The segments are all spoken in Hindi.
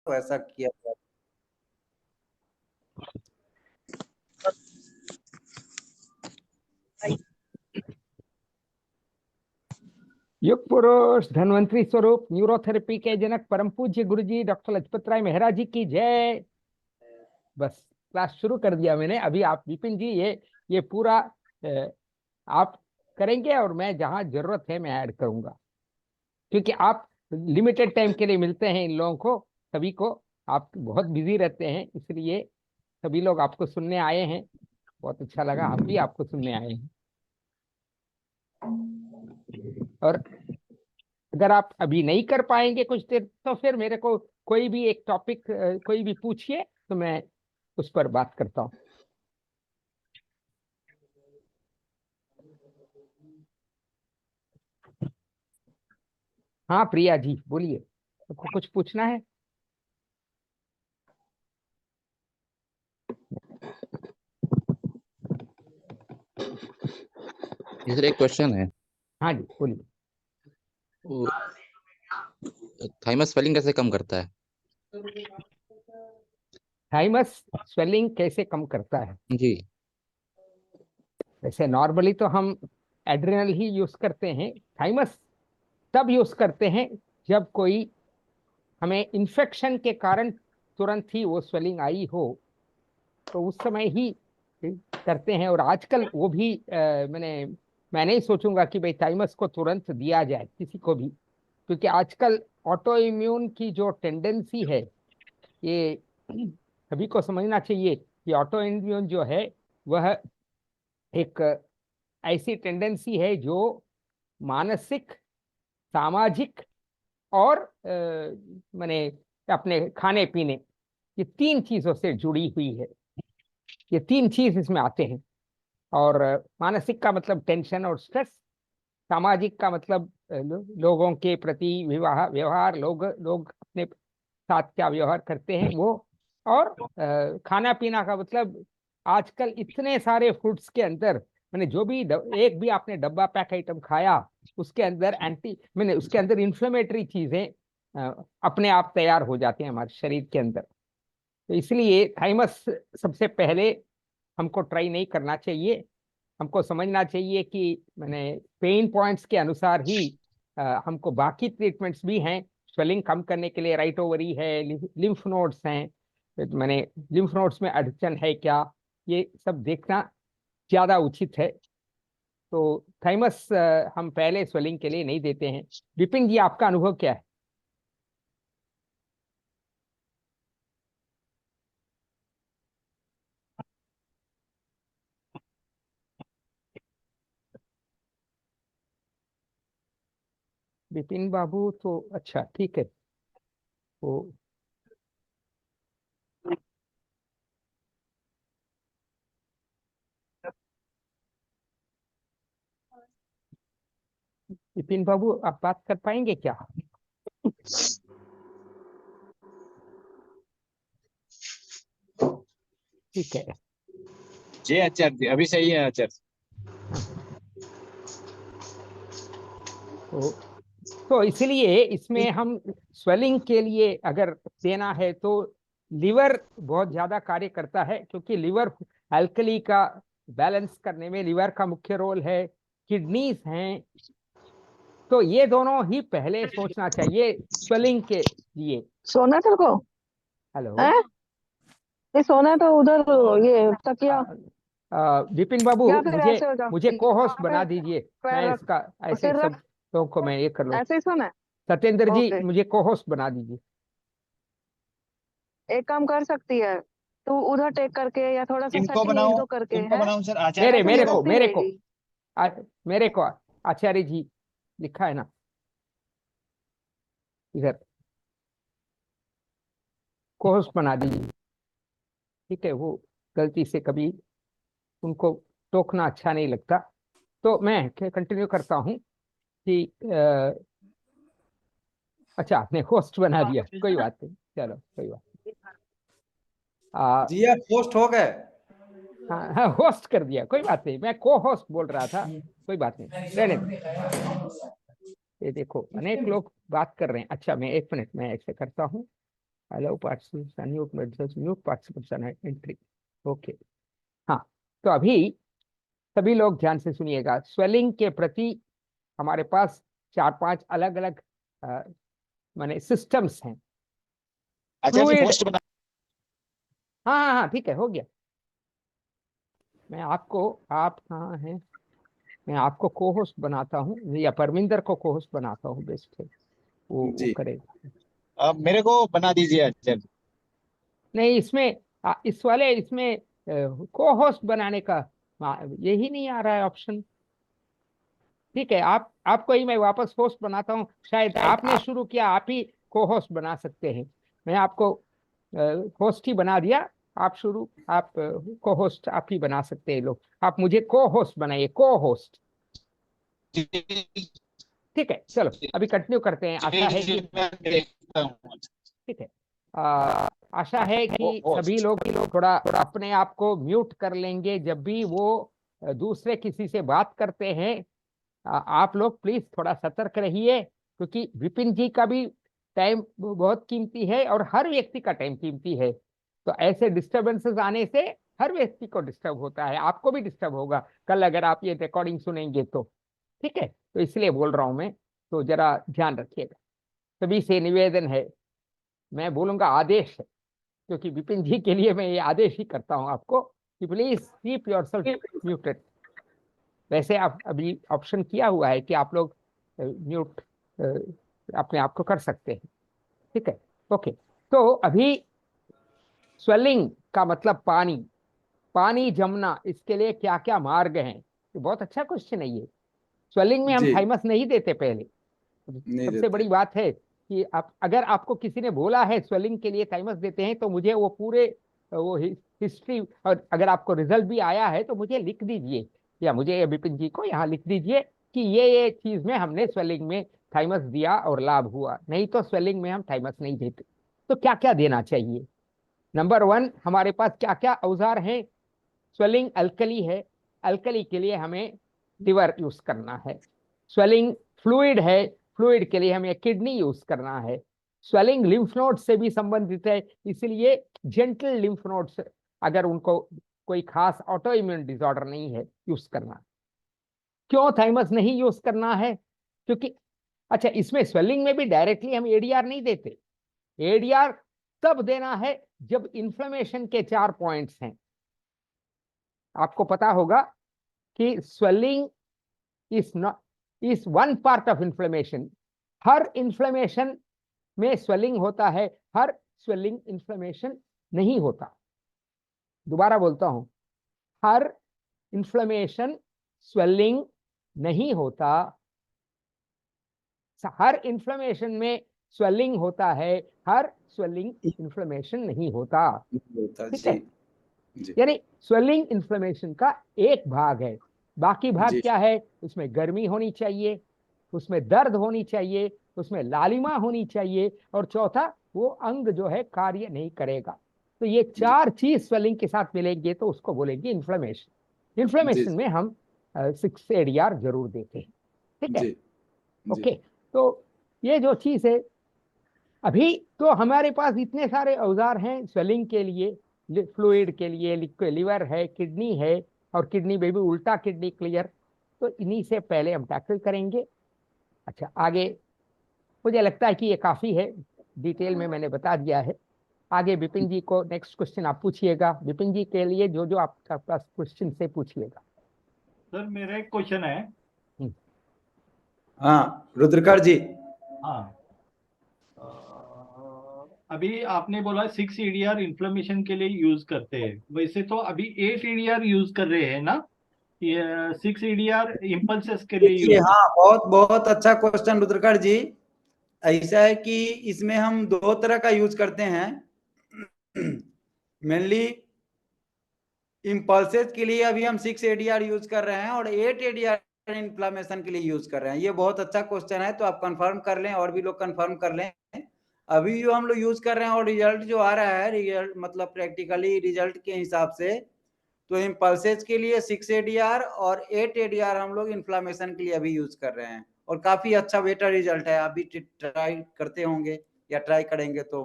तो ऐसा किया जाए। युग पुरुष धन्वंतरी स्वरूप न्यूरोथेरेपी के जनक परम पूज्य गुरु जी डॉक्टर लजपत राय मेहरा जी की जय। बस क्लास शुरू कर दिया मैंने। अभी आप विपिन जी ये पूरा आप करेंगे और मैं जहां जरूरत है मैं ऐड करूंगा, क्योंकि आप लिमिटेड टाइम के लिए मिलते हैं इन लोगों को, सभी को। आप बहुत बिजी रहते हैं, इसलिए सभी लोग आपको सुनने आए हैं। बहुत अच्छा लगा, हम भी आपको सुनने आए हैं। और अगर आप अभी नहीं कर पाएंगे कुछ देर, तो फिर मेरे को कोई भी एक टॉपिक कोई भी पूछिए, तो मैं उस पर बात करता हूँ। हाँ प्रिया जी बोलिए, आपको कुछ पूछना है? सर एक क्वेश्चन है। हाँ जी बोलिए। वो थाइमस स्वेलिंग कैसे कम करता है? थाइमस स्वेलिंग कैसे कम करता है? जी। वैसे नॉर्मली तो हम एड्रेनल ही यूज करते हैं। थाइमस तब यूज करते हैं जब कोई हमें इन्फेक्शन के कारण तुरंत ही वो स्वेलिंग आई हो, तो उस समय ही करते हैं। और आजकल वो भी मैं नहीं सोचूंगा कि भाई थाइमस को तुरंत दिया जाए किसी को भी, क्योंकि आजकल ऑटो इम्यून की जो टेंडेंसी है, ये सभी को समझना चाहिए कि ऑटो इम्यून जो है वह एक ऐसी टेंडेंसी है जो मानसिक, सामाजिक और माने अपने खाने पीने, ये तीन चीजों से जुड़ी हुई है। ये तीन चीज इसमें आते हैं। और मानसिक का मतलब टेंशन और स्ट्रेस, सामाजिक का मतलब लोगों के प्रति व्यवहार, लोग लोग अपने साथ क्या व्यवहार करते हैं वो। और खाना पीना का मतलब आजकल इतने सारे फूड्स के अंदर, मैंने जो भी एक भी आपने डब्बा पैक आइटम खाया, उसके अंदर मैंने उसके अंदर इंफ्लेमेटरी चीजें अपने आप तैयार हो जाती हैं हमारे शरीर के अंदर। तो इसलिए थाइमस सबसे पहले हमको ट्राई नहीं करना चाहिए। हमको समझना चाहिए कि मैंने पेन पॉइंट्स के अनुसार ही हमको बाकी ट्रीटमेंट्स भी हैं स्वेलिंग कम करने के लिए। राइट ओवरी है, लिम्फ नोड्स हैं, तो मैंने लिम्फ नोड्स में अड़चन है क्या, ये सब देखना ज्यादा उचित है। तो थाइमस हम पहले स्वेलिंग के लिए नहीं देते हैं। विपिन जी आपका अनुभव क्या है? विपिन बाबू तो अच्छा ठीक है। तो विपिन बाबू आप बात कर पाएंगे क्या? ठीक है। जी आचार्य जी, अभी सही है आचार्य। हाँ, तो इसलिए इसमें हम स्वेलिंग के लिए अगर देना है तो लिवर बहुत ज्यादा कार्य करता है, क्योंकि लिवर अल्कली का बैलेंस करने में लिवर का मुख्य रोल है। किडनीज हैं, तो ये दोनों ही पहले सोचना चाहिए स्वेलिंग के लिए। सोना तेरे को हेलो। है? ये सोना तो उधर ये तकिया विपिन बाबू या फिर मुझे ऐसे हो जाओ, मुझे को होस्ट यहाँ पे बना दीजिए। पैर मैं रख, इसका ऐसे सिर सब रख, लोगों को मैं ये कर लूँ। ऐसे ही सोना है। सत्येंद्र जी ओके, मुझे को होस्ट बना दीजिए। एक काम कर सकती है तू, उधर टेक करके या थोड़ा सा किनको सेटिंग एक बनाऊं? दो करके किनको है, बनाऊं सर, आचार्य ऐसे जी मेरे को? को सुस्ती मेरे को रहेगी। आ, मेरे को आचार्य जी लिखा है ना इधर, को होस्ट बना दीजिए। ठीक है, वो गलती से कभी उनको टोकना अच्छा नहीं लगता। तो मैं कंटिन्यू करता हूँ कि अच्छा आपने होस्ट बना दिया, कोई बात नहीं, चलो कोई बात जी आप होस्ट हो गए। हाँ हाँ होस्ट कर दिया, कोई बात नहीं, मैं को होस्ट बोल रहा था, कोई बात नहीं, रहने दो। ये देखो अनेक लोग बात कर रहे हैं। अच्छा मैं एक मिनट मैं ऐसे करता हूँ allow participants unmute themselves, mute participants and entry. Okay हाँ, तो अभी सभी लोग ध्यान से सुनिएगा। स्वेलिंग के प्रति हमारे पास 4-5 अलग अलग माने सिस्टम्स हैं। आचार्य जी Fluid- होस्ट बना हाँ ठीक है, हो गया। मैं आपको, आप कहाँ हैं, मैं आपको को होस्ट बनाता हूँ या परमिंदर को को होस्ट बनाता हूँ, बेस्ट है वो जी। करेगा। मेरे को बना दीजिए आचार्य जी। नहीं इसमें इस वाले इसमें को होस्ट बनाने का यही नहीं आ रहा है ऑप्शन। ठीक है, आपको ही मैं वापस होस्ट बनाता हूँ, शायद आपने शुरू किया, आप ही को होस्ट बना सकते हैं। मैं आपको होस्ट ही बना दिया, आप शुरू, आप को होस्ट आप ही बना सकते हैं लोग। आप मुझे को होस्ट बनाइए, को होस्ट। ठीक है, चलो अभी कंटिन्यू करते हैं। आशा है कि मैं देखता हूँ। ठीक है, आशा है कि होस्ट। सभी लोग थोड़ा अपने आप को म्यूट कर लेंगे जब भी वो दूसरे किसी से बात करते हैं। आप लोग प्लीज थोड़ा सतर्क रहिए, क्योंकि विपिन जी का भी टाइम बहुत कीमती है और हर व्यक्ति का टाइम कीमती है। तो ऐसे डिस्टरबेंसेस आने से हर व्यक्ति को डिस्टर्ब होता है, आपको भी डिस्टर्ब होगा कल अगर आप ये रिकॉर्डिंग सुनेंगे तो। ठीक है, तो इसलिए बोल रहा हूं मैं, तो जरा ध्यान रखिएगा। सभी से निवेदन है, मैं बोलूंगा आदेश है, क्योंकि विपिन जी के लिए मैं ये आदेश ही करता हूं आपको कि प्लीज कीप योरसेल्फ म्यूटेड। वैसे आप अभी ऑप्शन किया हुआ है कि आप लोग म्यूट अपने आप को कर सकते हैं। ठीक है, ओके। तो अभी स्वेलिंग का मतलब पानी, पानी जमना, इसके लिए क्या क्या मार्ग हैं? ये बहुत अच्छा क्वेश्चन है ये। स्वेलिंग में हम जी। थाइमस नहीं देते पहले। नहीं सबसे देते। बड़ी बात है कि आप, अगर आपको किसी ने बोला है स्वेलिंग के लिए थाइमस देते हैं, तो मुझे वो पूरे वो हिस्ट्री, और अगर आपको रिजल्ट भी आया है तो मुझे लिख दीजिए, या मुझे विपिन जी को यहाँ लिख दीजिए कि ये चीज में हमने स्वेलिंग में थाइमस दिया और लाभ हुआ। नहीं तो स्वेलिंग में हम थाइमस नहीं देते। तो क्या क्या देना चाहिए? नंबर 1, हमारे पास क्या क्या औजार हैं? स्वेलिंग अल्कली है, अल्कली के लिए हमें लिवर यूज करना है। स्वेलिंग फ्लूइड है, फ्लूइड के लिए हमें किडनी यूज करना है। स्वेलिंग लिम्फ नोड से भी संबंधित है, इसलिए जेंटल लिम्फ नोड्स, अगर उनको कोई खास ऑटो इम्यून डिसऑर्डर नहीं है, यूज करना। क्यों थाइमस नहीं यूज करना है? क्योंकि अच्छा, इसमें स्वेलिंग में भी डायरेक्टली हम एडीआर नहीं देते। एडीआर तब देना है जब इंफ्लेमेशन के 4 पॉइंट्स हैं। आपको पता होगा कि swelling is one part of inflammation. Her inflammation में स्वेलिंग होता है, हर स्वेलिंग इन्फ्लेमेशन नहीं होता। दोबारा बोलता हूं, हर इन्फ्लेमेशन स्वेलिंग नहीं होता। हर इन्फ्लेमेशन में स्वेलिंग होता है, हर स्वेलिंग इन्फ्लेमेशन नहीं होता। ठीक है, जी। यानी स्वेलिंग इन्फ्लेमेशन का एक भाग है। बाकी भाग जी। क्या है? उसमें गर्मी होनी चाहिए, उसमें दर्द होनी चाहिए, उसमें लालिमा होनी चाहिए, और चौथा, वो अंग जो है कार्य नहीं करेगा। तो ये 4 चीज स्वेलिंग के साथ मिलेंगे तो उसको बोलेंगे इन्फ्लेमेशन। इन्फ्लेमेशन में हम 6 ADR जरूर देते हैं। ठीक है, ओके। तो ये जो चीज है, अभी तो हमारे पास इतने सारे औजार हैं स्वेलिंग के लिए, फ्लूइड के लिए, लिवर है, किडनी है, और किडनी में भी उल्टा किडनी क्लियर। तो इन्हीं से पहले हम टैकल करेंगे। अच्छा, आगे मुझे लगता है कि ये काफी है, डिटेल में मैंने बता दिया है। आगे विपिन जी को नेक्स्ट क्वेश्चन आप पूछिएगा। विपिन जी के लिए जो जो आपका पास क्वेश्चन से पूछिएगा। सर मेरा एक क्वेश्चन है। हाँ रुद्रकर जी। हाँ, अभी आपने बोला 6 EDR इन्फ्लेमेशन के लिए यूज करते हैं, वैसे तो अभी 8 EDR यूज कर रहे हैं ना? ये 6 EDR इम्पल्सेस के लिए देखिए, यूज। हाँ, बहुत बहुत अच्छा क्वेश्चन रुद्रकर जी। ऐसा है कि इसमें हम 2 तरह का यूज करते हैं। मेनली इम्पल्सेस के लिए अभी हम 6 ADR यूज कर रहे हैं, और 8 ADR इन्फ्लामेशन के लिए यूज कर रहे हैं। ये बहुत अच्छा क्वेश्चन है, तो आप कंफर्म कर लें, और भी लोग कंफर्म कर लें। अभी जो हम लोग यूज कर रहे हैं और रिजल्ट जो आ रहा है, रिजल्ट मतलब प्रैक्टिकली रिजल्ट के हिसाब से, तो इम्पल्सेस के लिए 6 ADR और 8 ADR हम लोग इन्फ्लामेशन के लिए अभी यूज कर रहे हैं, और काफी अच्छा बेटर रिजल्ट है। आप भी ट्राई करते होंगे या ट्राई करेंगे तो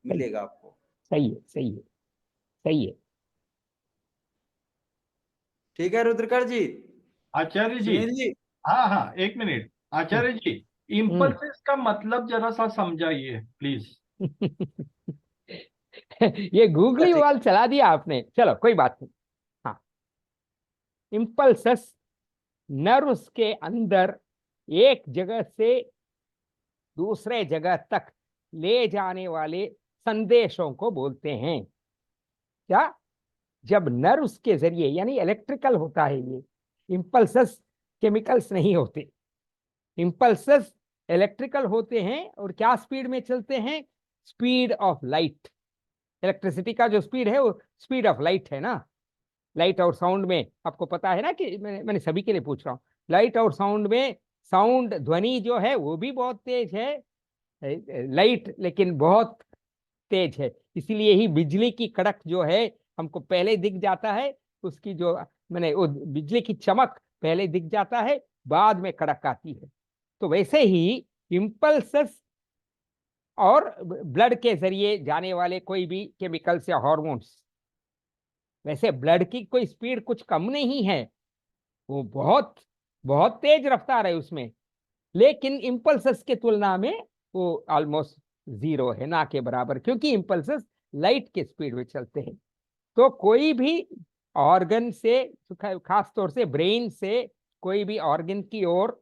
मिलेगा आपको। सही है, सही है, सही है। ठीक है रुद्रकर जी, आचार्य जी, सुनील जी। हाँ हाँ, एक मिनट आचार्य जी, हम्म। इम्पल्सिस का मतलब जरा सा समझाइए प्लीज। ये गूगली ठीक वाल चला दिया आपने, चलो कोई बात नहीं। हाँ, इम्पल्सस नर्व्स के अंदर एक जगह से दूसरे जगह तक ले जाने वाले संदेशों को बोलते हैं। क्या? जब नर्व्स के जरिए, यानी इलेक्ट्रिकल होता है ये, इम्पल्सस केमिकल्स नहीं होते। इम्पल्सस इलेक्ट्रिकल होते हैं और क्या स्पीड में चलते हैं? Speed of light. इलेक्ट्रिसिटी का जो स्पीड है वो स्पीड ऑफ लाइट है ना। लाइट और साउंड में आपको पता है ना, कि मैंने सभी के लिए पूछ रहा हूँ, लाइट और साउंड में साउंड ध्वनि जो है वो भी बहुत तेज है, लाइट लेकिन बहुत तेज है। इसीलिए ही बिजली की कड़क जो है हमको पहले दिख जाता है, उसकी जो मैंने वो बिजली की चमक पहले दिख जाता है, बाद में कड़क आती है। तो वैसे ही इम्पल्सस और ब्लड के जरिए जाने वाले कोई भी केमिकल्स या हार्मोन्स, वैसे ब्लड की कोई स्पीड कुछ कम नहीं है, वो बहुत बहुत तेज रफ्तार है उसमें, लेकिन इम्पल्सस के तुलना में वो ऑलमोस्ट जीरो है, ना के बराबर, क्योंकि इम्पल्सस लाइट के स्पीड में चलते हैं। तो कोई भी ऑर्गन से, खास तौर से ब्रेन से कोई भी ऑर्गन की ओर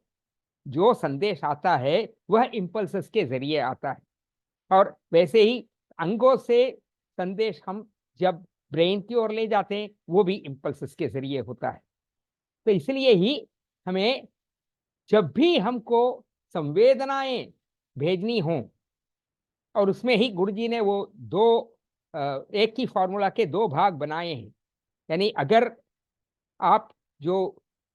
जो संदेश आता है वह इम्पल्सस के जरिए आता है। और वैसे ही अंगों से संदेश हम जब ब्रेन की ओर ले जाते हैं वो भी इम्पल्सस के जरिए होता है। तो इसलिए ही हमें जब भी हमको संवेदनाएं भेजनी हो, और उसमें ही गुरुजी ने वो दो एक ही फॉर्मूला के दो भाग बनाए हैं। यानी अगर आप जो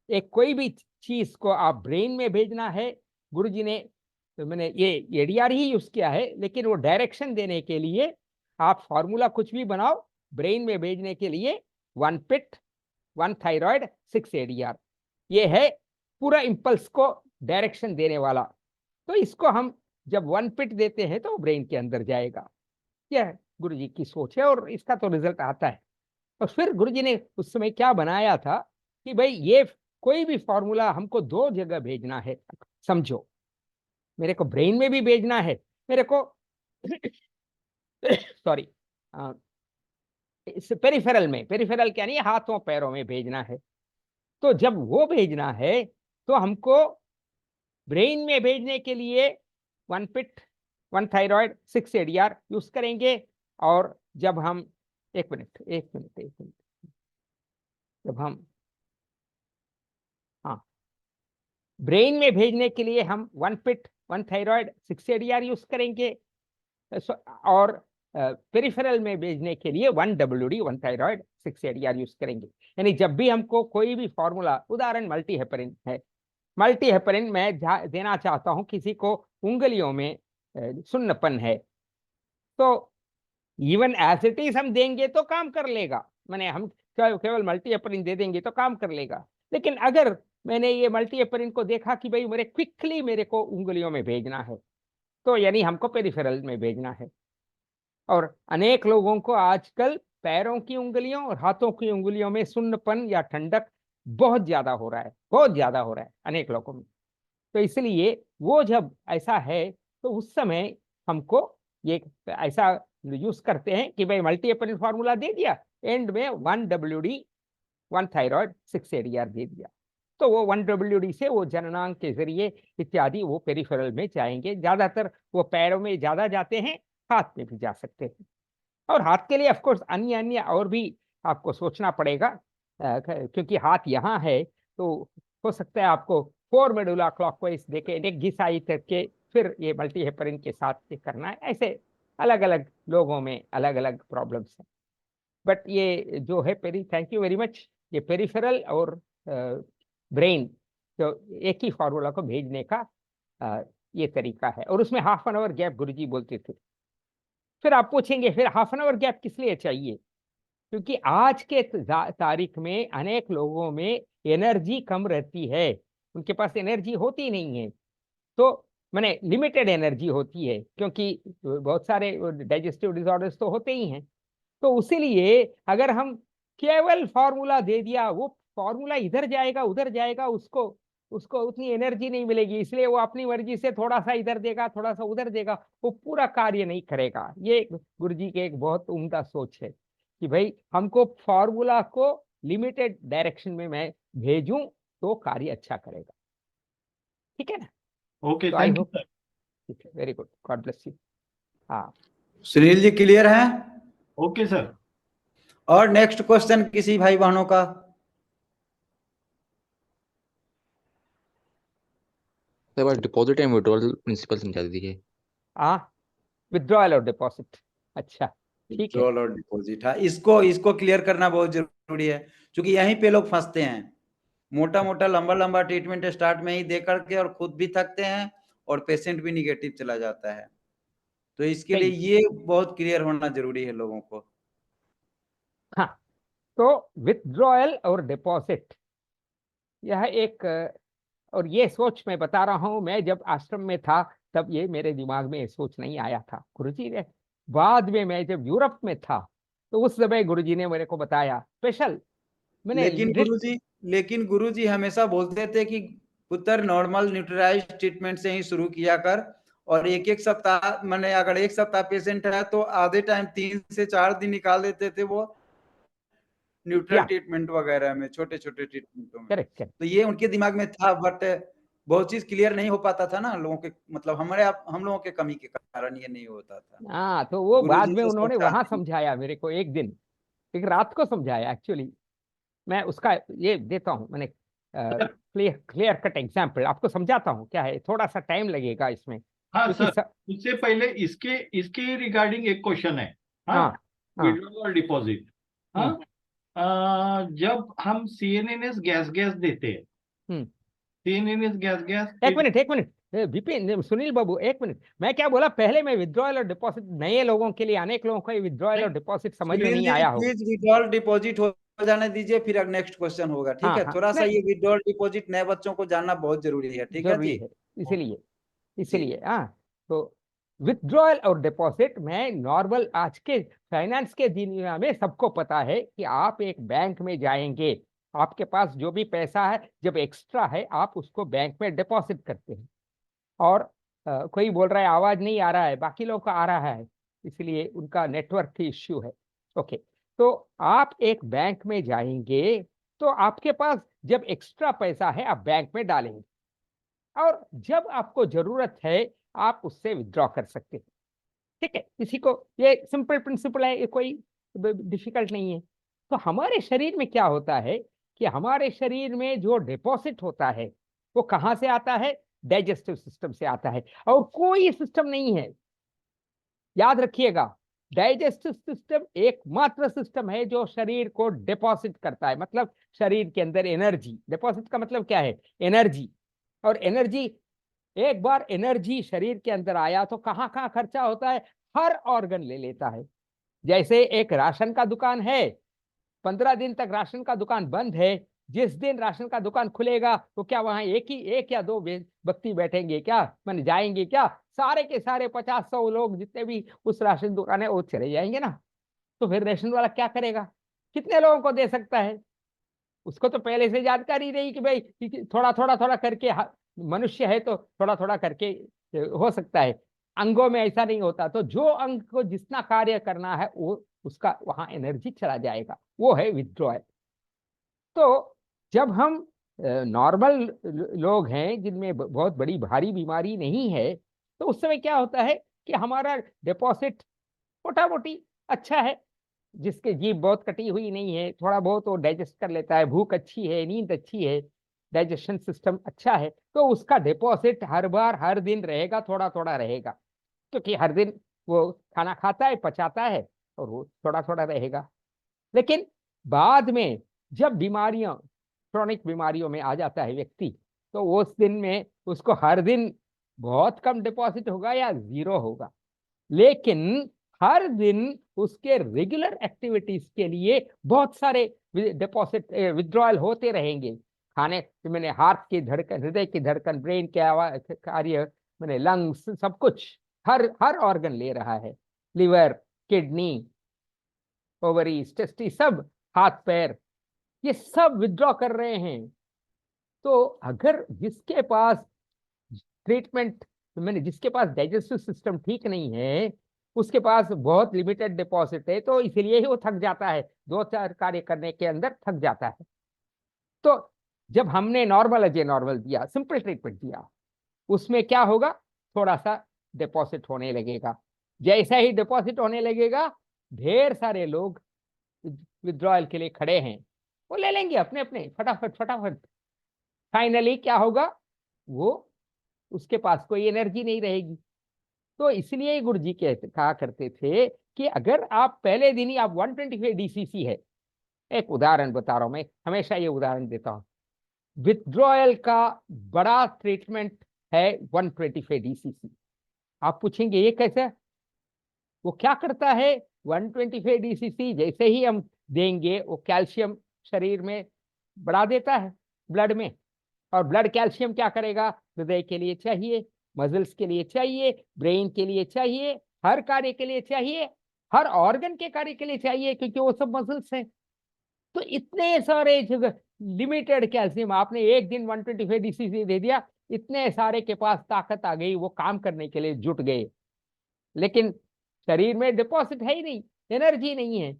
एक कोई भी चीज को आप ब्रेन में भेजना है, गुरुजी ने, तो मैंने ये एडीआर ही यूज किया है, लेकिन वो डायरेक्शन देने के लिए आप फॉर्मूला कुछ भी बनाओ, ब्रेन में भेजने के लिए 1 पिट 1 थायराइड 6 एडीआर, ये है पूरा इंपल्स को डायरेक्शन देने वाला। तो इसको हम जब 1 पिट देते हैं तो ब्रेन के अंदर जाएगा। यह गुरुजी की सोच है और इसका तो रिजल्ट आता है। और फिर गुरुजी ने उस समय क्या बनाया था कि भाई ये कोई भी फॉर्मूला हमको दो जगह भेजना है। समझो, मेरे को ब्रेन में भी भेजना है, मेरे को सॉरी पेरिफेरल में, पेरिफेरल क्या नहीं, हाथों पैरों में भेजना है। तो जब वो भेजना है तो हमको ब्रेन में भेजने के लिए 1 पिट 1 थायराइड 6 एडीआर यूज करेंगे। और जब हम एक मिनट जब हम, हाँ, ब्रेन में भेजने के लिए हम 1 पिट 1 थायराइड 6 एडीआर यूज करेंगे, और पेरिफेरल में भेजने के लिए 1 WD 1 थायराइड 6 एडीआर यूज करेंगे। यानी जब भी हमको कोई भी फॉर्मूला, उदाहरण मल्टी हेपरिन है, मल्टी हेपरिन मैं देना चाहता हूं किसी को उंगलियों में सुन्नपन है, तो इवन एज इट इज हम देंगे तो काम कर लेगा, मैंने हम केवल मल्टी हेपरिन दे देंगे तो काम कर लेगा। लेकिन अगर मैंने ये मल्टी हेपरिन को देखा कि भाई मेरे क्विकली मेरे को उंगलियों में भेजना है, तो यानी हमको पेरिफेरल में भेजना है। और अनेक लोगों को आजकल पैरों की उंगलियों और हाथों की उंगलियों में सुन्नपन या ठंडक बहुत ज्यादा हो रहा है, बहुत ज्यादा हो रहा है अनेक लोगों में। तो इसलिए वो जब ऐसा है तो उस समय हमको ये ऐसा यूज करते हैं कि भाई मल्टी हेपरिन फार्मूला दे दिया, एंड में 1 WD 1 थायराइड 6 एडीआर दे दिया, तो वो 1 WD से वो जननांग के जरिए इत्यादि वो पेरिफेरल में जाएंगे। ज्यादातर वो पैरों में ज्यादा जाते हैं, हाथ में भी जा सकते हैं। और हाथ के लिए ऑफ कोर्स अन्य अन्य और भी आपको सोचना पड़ेगा, क्योंकि हाथ यहाँ है तो हो सकता है आपको 4 मेडुला क्लॉकवाइज देके एक घिसाई करके फिर ये मल्टी हेपरिन के साथ ये करना है। ऐसे अलग अलग लोगों में अलग अलग प्रॉब्लम्स हैं। बट ये जो है थैंक यू वेरी मच, ये पेरिफेरल और ब्रेन तो एक ही फॉर्मूला को भेजने का ये तरीका है। और उसमें ½ एन आवर गैप गुरुजी बोलते थे। फिर आप पूछेंगे फिर ½ एन आवर गैप किस लिए चाहिए? क्योंकि आज के तारीख में अनेक लोगों में एनर्जी कम रहती है, उनके पास एनर्जी होती नहीं है। तो मैंने लिमिटेड एनर्जी होती है, क्योंकि बहुत सारे डाइजेस्टिव डिसऑर्डर्स तो होते ही हैं। तो उसीलिए अगर हम केवल फॉर्मूला दे दिया, वो फॉर्मूला इधर जाएगा उधर जाएगा, उसको उसको उतनी एनर्जी नहीं मिलेगी, इसलिए वो अपनी मर्जी से थोड़ा सा इधर देगा थोड़ा सा उधर देगा, वो पूरा कार्य नहीं करेगा। ये गुरुजी के एक बहुत उम्दा सोच है कि भाई हमको फॉर्मूला को लिमिटेड डायरेक्शन में मैं भेजूं तो कार्य अच्छा करेगा। ठीक है ना? ओके, तो आई थैंक यू होप, सर। ठीक है, very good, God bless you. हाँ, सुनील जी क्लियर है? Okay sir. और नेक्स्ट क्वेश्चन किसी भाई बहनों का? सर बस डिपॉजिट एंड विड्रॉल प्रिंसिपल समझा दीजिए। हाँ, विड्रॉयल और डिपॉजिट, अच्छा ठीक है। विड्रॉल और डिपॉजिट, हाँ, इसको इसको क्लियर करना बहुत जरूरी है, क्योंकि यहीं पे लोग फंसते हैं। मोटा मोटा लंबा लंबा ट्रीटमेंट स्टार्ट में ही दे करके और खुद भी थकते हैं और पेशेंट भी निगेटिव चला जाता है। तो इसके लिए सही। ये बहुत क्लियर होना जरूरी है लोगों को। हाँ, तो विथड्रॉयल और डिपॉजिट, यह एक और ये सोच मैं बता रहा हूं, मैं जब आश्रम में था तब ये मेरे दिमाग में ये सोच नहीं आया था। गुरुजी ने बाद में, मैं जब यूरोप में था तो उस समय गुरुजी ने मेरे को बताया स्पेशल। मैंने लेकिन गुरुजी हमेशा बोलते थे कि पुत्र नॉर्मल न्यूट्रलाइज ट्रीटमेंट से ही शुरू किया कर, और एक एक सप्ताह, मैंने अगर एक सप्ताह पेशेंट है तो आधे टाइम 3 से 4 दिन निकाल देते थे वो न्यूट्रल या ट्रीटमेंट वगैरह में, छोटे छोटे ट्रीटमेंटों में। करेक्ट करेक्ट, तो ये उनके दिमाग में था, बट बहुत चीज क्लियर नहीं हो पाता था ना लोगों के, मतलब हम लोगों के कमी के कारण ये नहीं होता था। हाँ, तो वो बाद गुरुजी में तो सब उन्होंने वहां जानते हैं। समझाया मेरे को, एक दिन, एक रात को समझाया एक्चुअली। मैं उसका ये देता हूँ, मैंने क्लियर क्लियर कट एग्जाम्पल आपको समझाता हूँ क्या है, थोड़ा सा टाइम लगेगा इसमें हाँ क्योंकि सर, उससे पहले इसके इसके रिगार्डिंग एक क्वेश्चन है। हाँ, हाँ हाँ विड्रॉल और डिपॉजिट। हाँ, जब हम सीएनएनएस गैस गैस देते हैं, हम्म, सीएनएनएस गैस गैस एक मिनट एक मिनट, विपिन, सुनील बाबू, एक मिनट, मैं क्या बोला पहले, मैं विड्रॉयल और डिपॉजिट, नए लोगों के लिए, अनेक लोगों को विड्रॉयल और डिपॉजिट समझ में सुनील नहीं जी आया हो। प्लीज विड्रॉल डिपॉजिट हो जाने दीजिए, फिर अब नेक्स्ट क्वेश्चन होगा, ठीक हाँ है? हाँ, थोड़ा सा नहीं, ये विड्रॉल डिपॉजिट नए बच्चों को जानना बहुत जरूरी है, ठीक है जरूरी जी? है, इसीलिए जी। इसीलिए हाँ। तो विथड्रॉयल और डिपॉजिट में नॉर्मल, आज के फाइनेंस के दुनिया में सबको पता है कि आप एक बैंक में जाएंगे, आपके पास जो भी पैसा है जब एक्स्ट्रा है आप उसको बैंक में डिपॉजिट करते हैं। और कोई बोल रहा है आवाज नहीं आ रहा है, बाकी लोगों का आ रहा है, इसलिए उनका नेटवर्क की इश्यू है। ओके, तो आप एक बैंक में जाएंगे तो आपके पास जब एक्स्ट्रा पैसा है आप बैंक में डालेंगे, और जब आपको जरूरत है आप उससे विड्रॉ कर सकते हैं। ठीक है, किसी को, ये सिंपल प्रिंसिपल है, ये कोई डिफिकल्ट नहीं है। तो हमारे शरीर में क्या होता है कि हमारे शरीर में जो डिपॉजिट होता है वो कहाँ से आता है? डाइजेस्टिव सिस्टम से आता है, और कोई सिस्टम नहीं है, याद रखिएगा, डाइजेस्टिव सिस्टम एकमात्र सिस्टम है जो शरीर को डिपॉजिट करता है, मतलब शरीर के अंदर एनर्जी, डिपॉजिट का मतलब क्या है? एनर्जी। और एनर्जी, एक बार एनर्जी शरीर के अंदर आया तो कहाँ कहाँ खर्चा होता है? हर ऑर्गन ले लेता है। जैसे एक राशन का दुकान है, 15 दिन तक राशन का दुकान बंद है, जिस दिन राशन का दुकान खुलेगा तो क्या वहां एक या दो व्यक्ति बैठेंगे क्या, मैंने जाएंगे क्या? सारे के सारे 50-100 लोग जितने भी उस राशन दुकान है वो चले जाएंगे ना। तो फिर राशन वाला क्या करेगा? कितने लोगों को दे सकता है? उसको तो पहले से जानकारी रही कि भाई थोड़ा थोड़ा थोड़ा करके, मनुष्य है तो थोड़ा थोड़ा करके हो सकता है। अंगों में ऐसा नहीं होता, तो जो अंग को जितना कार्य करना है वो उसका वहां एनर्जी चला जाएगा, वो है विथड्रॉयल। तो जब हम नॉर्मल लोग हैं जिनमें बहुत बड़ी भारी बीमारी नहीं है, तो उस समय क्या होता है कि हमारा डिपॉजिट मोटा मोटी अच्छा है, जिसके जीभ बहुत कटी हुई नहीं है, थोड़ा बहुत वो डाइजेस्ट कर लेता है, भूख अच्छी है, नींद अच्छी है, डाइजेशन सिस्टम अच्छा है, तो उसका डिपॉजिट हर बार हर दिन रहेगा, थोड़ा थोड़ा रहेगा, क्योंकि हर दिन वो खाना खाता है, पचाता है, और वो थोड़ा थोड़ा रहेगा। लेकिन बाद में जब बीमारियां, क्रोनिक बीमारियों में आ जाता है व्यक्ति, तो उस दिन में उसको हर दिन बहुत कम डिपॉजिट होगा या जीरो होगा, लेकिन हर दिन उसके रेगुलर एक्टिविटीज के लिए बहुत सारे डिपॉजिट विड्रॉयल होते रहेंगे। खाने, मैंने हार्ट की धड़कन, हृदय की धड़कन, ब्रेन के कार्य, मैंने लंग्स, सब कुछ, हर ऑर्गन ले रहा है, लिवर, किडनी, ओवरीज, टेस्टिस, सब, हाथ पैर, ये सब विथड्रॉ कर रहे हैं। तो अगर जिसके पास ट्रीटमेंट, मैंने जिसके पास डाइजेस्टिव सिस्टम ठीक नहीं है, उसके पास बहुत लिमिटेड डिपॉजिट है, तो इसलिए ही वो थक जाता है, 2-4 कार्य करने के अंदर थक जाता है। तो जब हमने नॉर्मल अजय नॉर्मल दिया, सिंपल ट्रीटमेंट दिया, उसमें क्या होगा, थोड़ा सा डिपॉजिट होने लगेगा। जैसा ही डिपॉजिट होने लगेगा, ढेर सारे लोग विथड्रॉयल के लिए खड़े हैं, वो ले लेंगे अपने अपने फटाफट फटाफट। फाइनली क्या होगा, वो उसके पास कोई एनर्जी नहीं रहेगी। तो इसलिए गुरुजी कहा करते थे कि अगर आप पहले दिन ही, आप 125 डीसीसी है, एक उदाहरण बता रहा हूं मैं, हमेशा ये उदाहरण देता हूं, विथड्रॉयल का बड़ा ट्रीटमेंट है 125 डीसीसी। आप पूछेंगे ये कैसे, वो क्या करता है 125 डीसीसी, जैसे ही हम देंगे वो कैल्शियम शरीर में बढ़ा देता है ब्लड में, और ब्लड कैल्शियम क्या करेगा, हृदय के लिए चाहिए, मसल्स के लिए चाहिए, ब्रेन के लिए चाहिए, हर कार्य के लिए चाहिए, हर ऑर्गन के कार्य के लिए चाहिए, क्योंकि वो सब मसल्स हैं। तो इतने सारे लिमिटेड कैल्शियम आपने एक दिन 125 डीसीसी दे दिया, इतने सारे के पास ताकत आ गई, वो काम करने के लिए जुट गए, लेकिन शरीर में डिपॉजिट है ही नहीं, एनर्जी नहीं है।